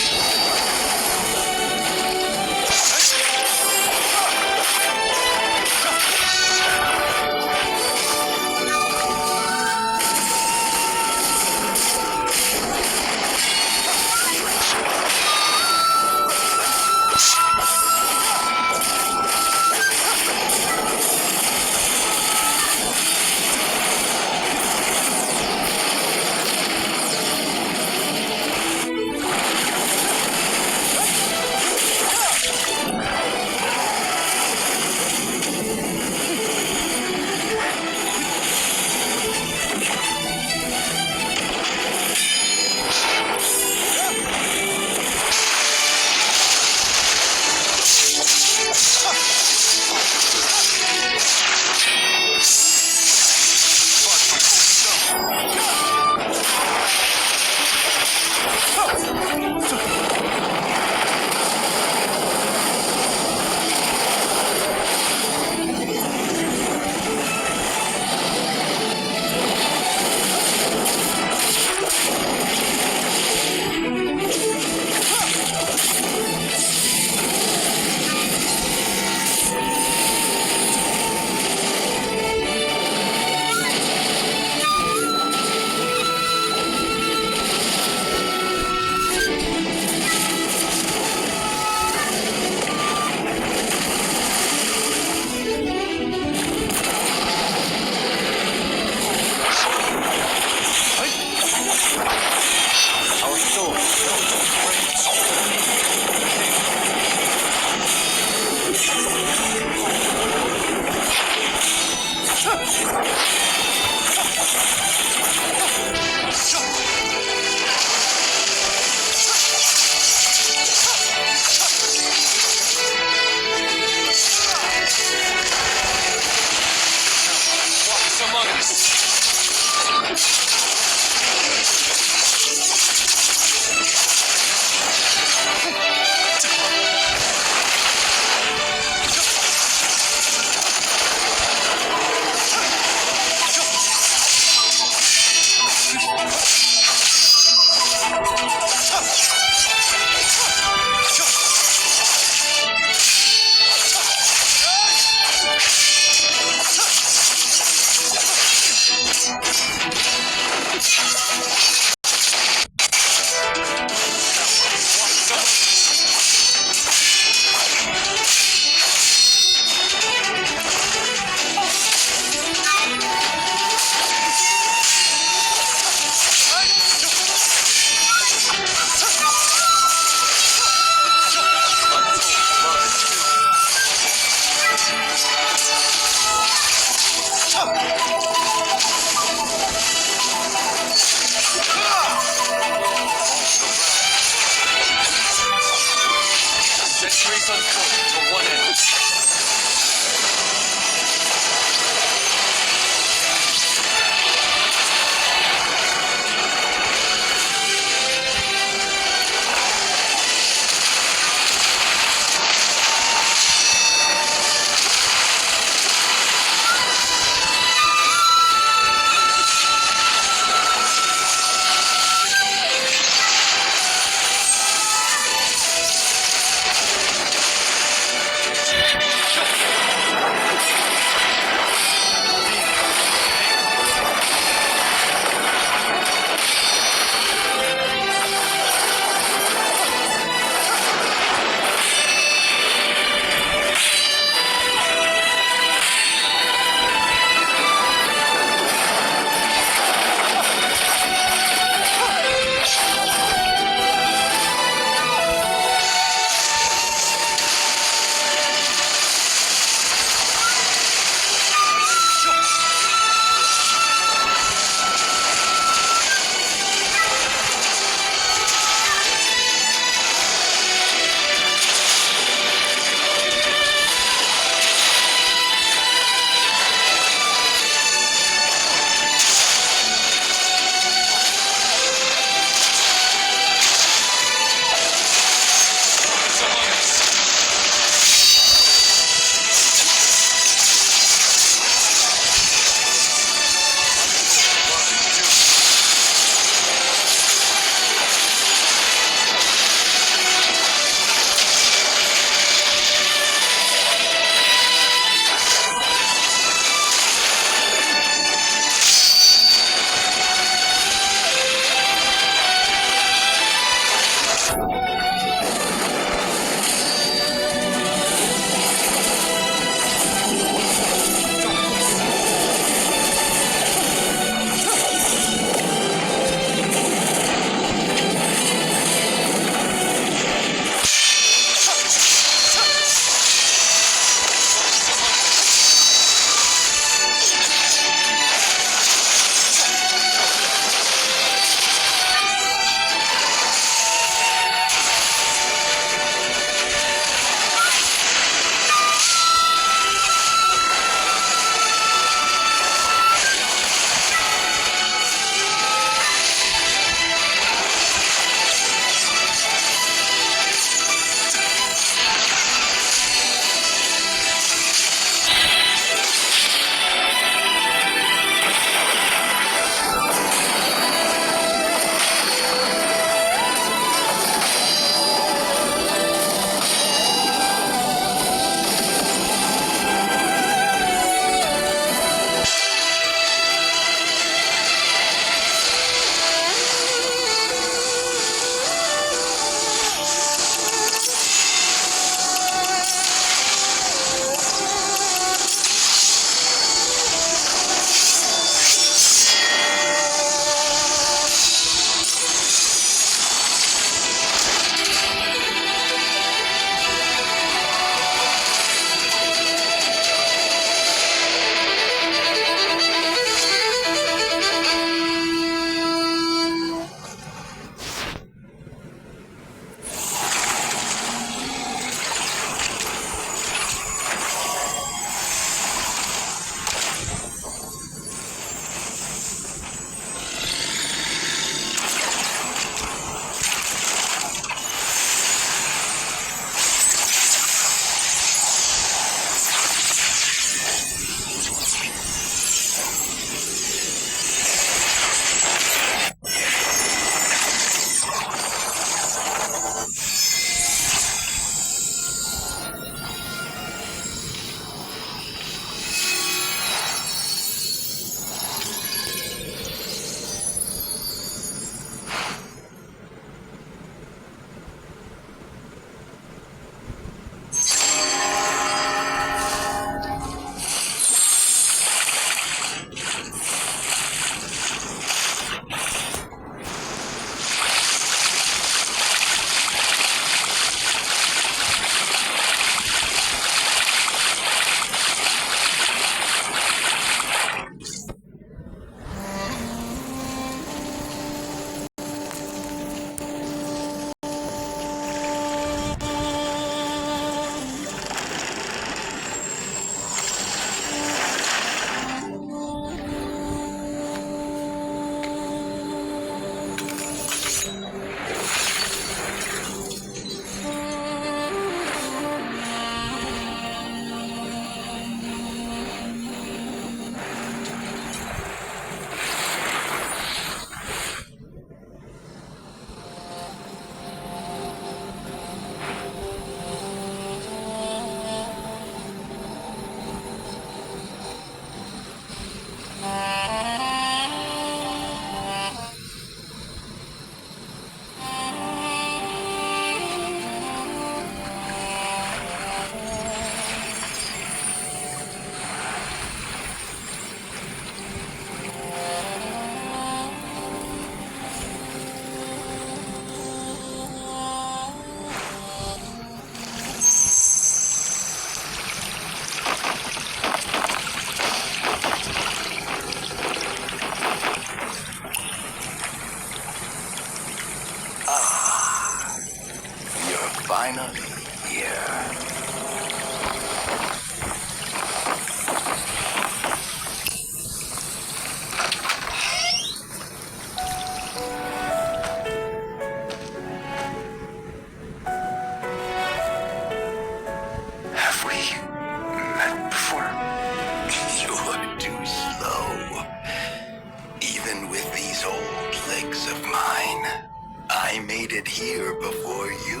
I made it here before you.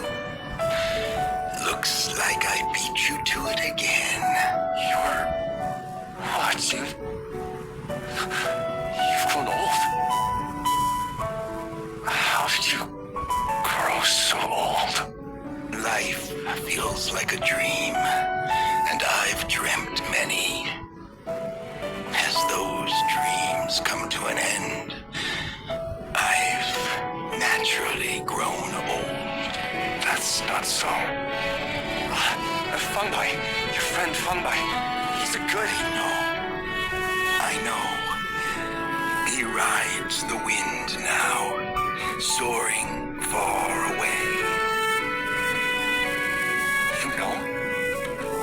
Looks like I beat you to it again. You're watching. You've grown old. How did you grow so old? Life feels like a dream, and I've dreamt many. As those dreams come to an end, I've naturally grown old. That's not so. Fungi, your friend Fungi, he's a goodie. I know. He rides the wind now, soaring far away. You know?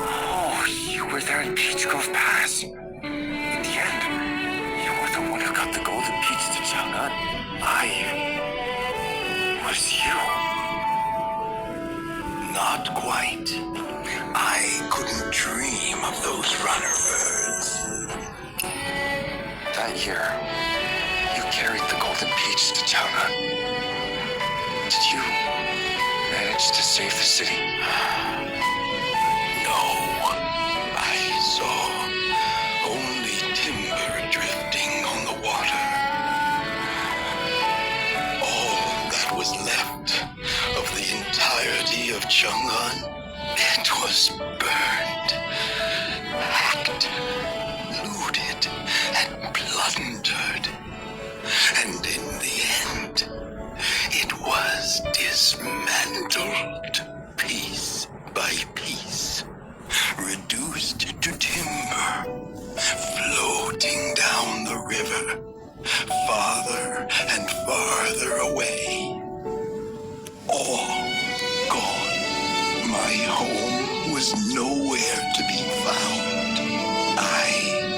Oh, you were there in Peach Grove Pass. In the end, you were the one who got the golden peach to Chang'an. I was you. Not quite. I couldn't dream of those runner birds. That year, you carried the golden peach to Chang'an. Did you manage to save the city? No. I saw only timber drifting on the water. All that was left of the entirety of Chang'an, it was burned, hacked, looted, and plundered. And in the end, it was dismantled piece by piece, reduced to timber, floating down the river, farther and farther away. All gone. My home was nowhere to be found. I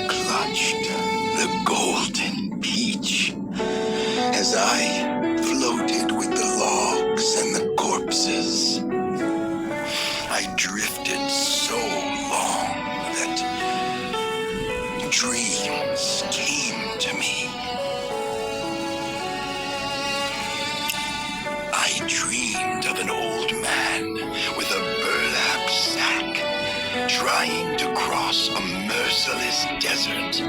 clutched the golden peach as I floated with the logs and the corpses. I drifted so long that dreams came to me. I dreamed of an old man with a burlap sack trying to cross a merciless desert.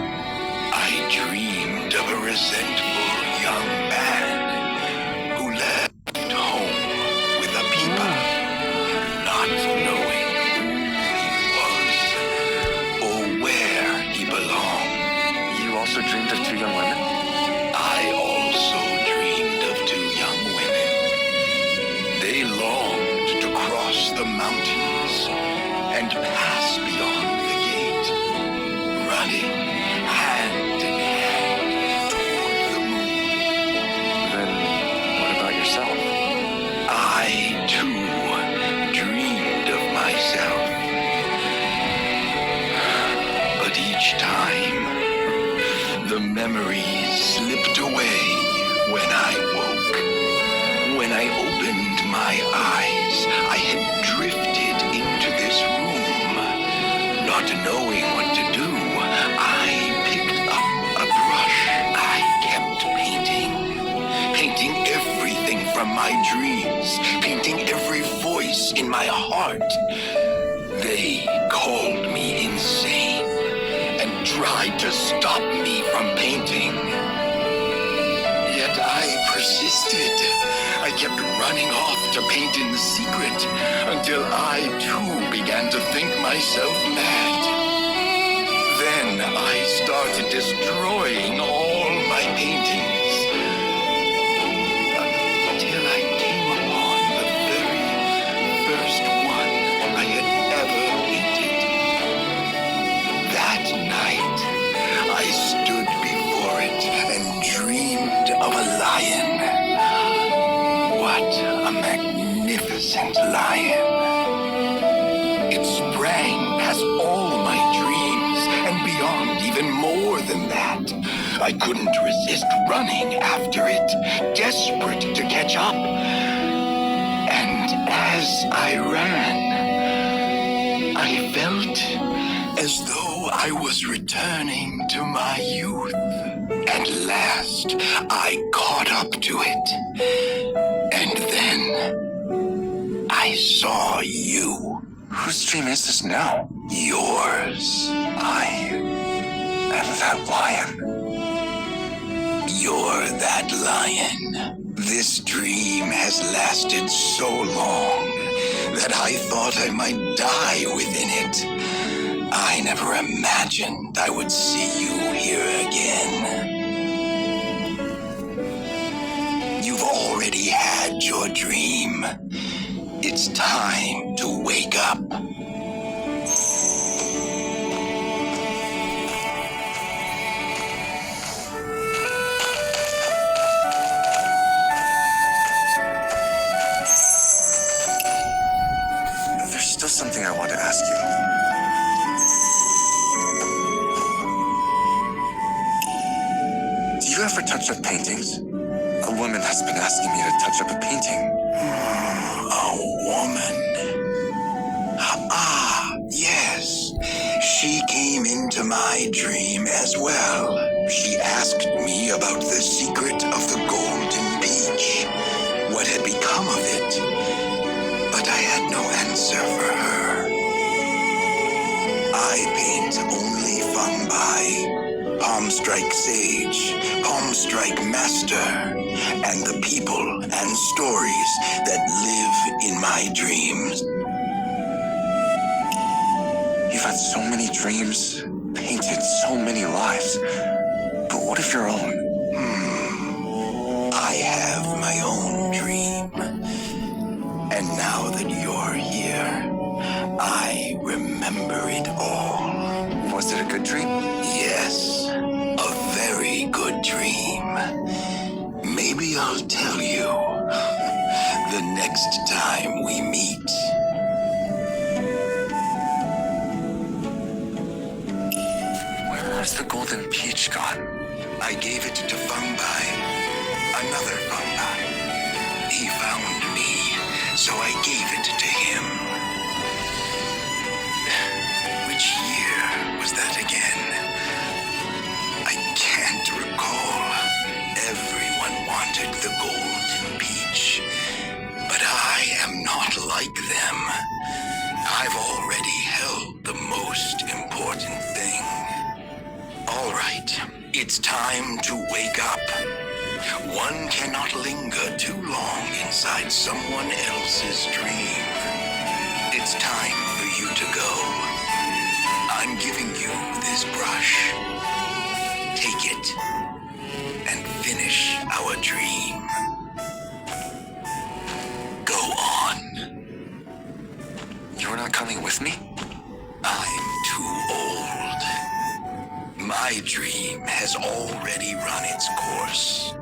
I dreamed of a resentful young man who left home with a peeper, not knowing who he was or where he belonged. You also dreamed of 2 young women? I also dreamed of 2 young women. They longed to cross the mountains and pass beyond the gate, running hand in hand toward the moon. Then what about yourself? I, too, dreamed of myself. But each time, the memories slipped away when I woke. When I opened my eyes, I had drifted into this room. Not knowing what to do, I picked up a brush. I kept painting everything from my dreams, painting every voice in my heart. They called me insane and tried to stop me from painting. Yet I persisted. I kept running off to paint in secret until I too began to think myself mad. Then I started destroying all my paintings until I came upon the very first one I had ever painted. That night, I stood before it and dreamed of a lion. What a magnificent lion. It sprang past all my dreams and beyond, even more than that. I couldn't resist running after it, desperate to catch up. And as I ran, I felt as though I was returning to my youth. At last, I caught up to it and saw you. Whose dream is this now? Yours. I am that lion. You're that lion. This dream has lasted so long that I thought I might die within it. I never imagined I would see you here again. You've already had your dream. It's time to wake up. There's still something I want to ask you. Do you ever touch up paintings? A woman has been asking me to touch up a painting. A woman? Ah, yes. She came into my dream as well. She asked me about the secret of the golden peach. What had become of it? But I had no answer for her. I paint only fungi, palm strike sage, palm strike master, and the people and stories that live in my dreams. You've had so many dreams, painted so many lives. But what if your own? I have my own dream. And now that you're here, I remember it all. Was it a good dream? Yes, a very good dream. Maybe I'll tell you the next time we meet. Where has the golden peach gone? I gave it to Fungi, another fungi. He found me, so I gave it to him. Which year was that again? I can't recall. Everyone wanted the golden peach, but I am not like them. I've already held the most important thing. All right, it's time to wake up. One cannot linger too long inside someone else's dream. It's time for you to go. I'm giving you this brush. Take it and finish our dream. Go on. You're not coming with me? I'm too old. My dream has already run its course.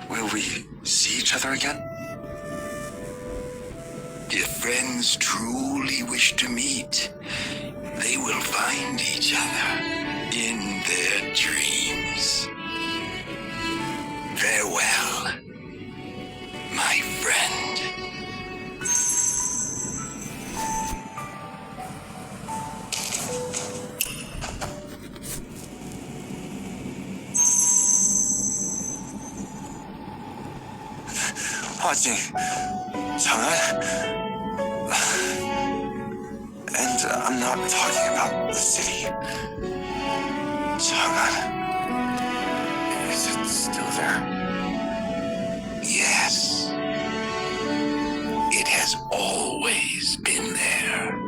Will we see each other again? If friends truly wish to meet, they will find each other in their dreams. Farewell, my friend. 화진, 장안. And I'm not talking about the city. 장안. Is it still there? Yes. It has always been there.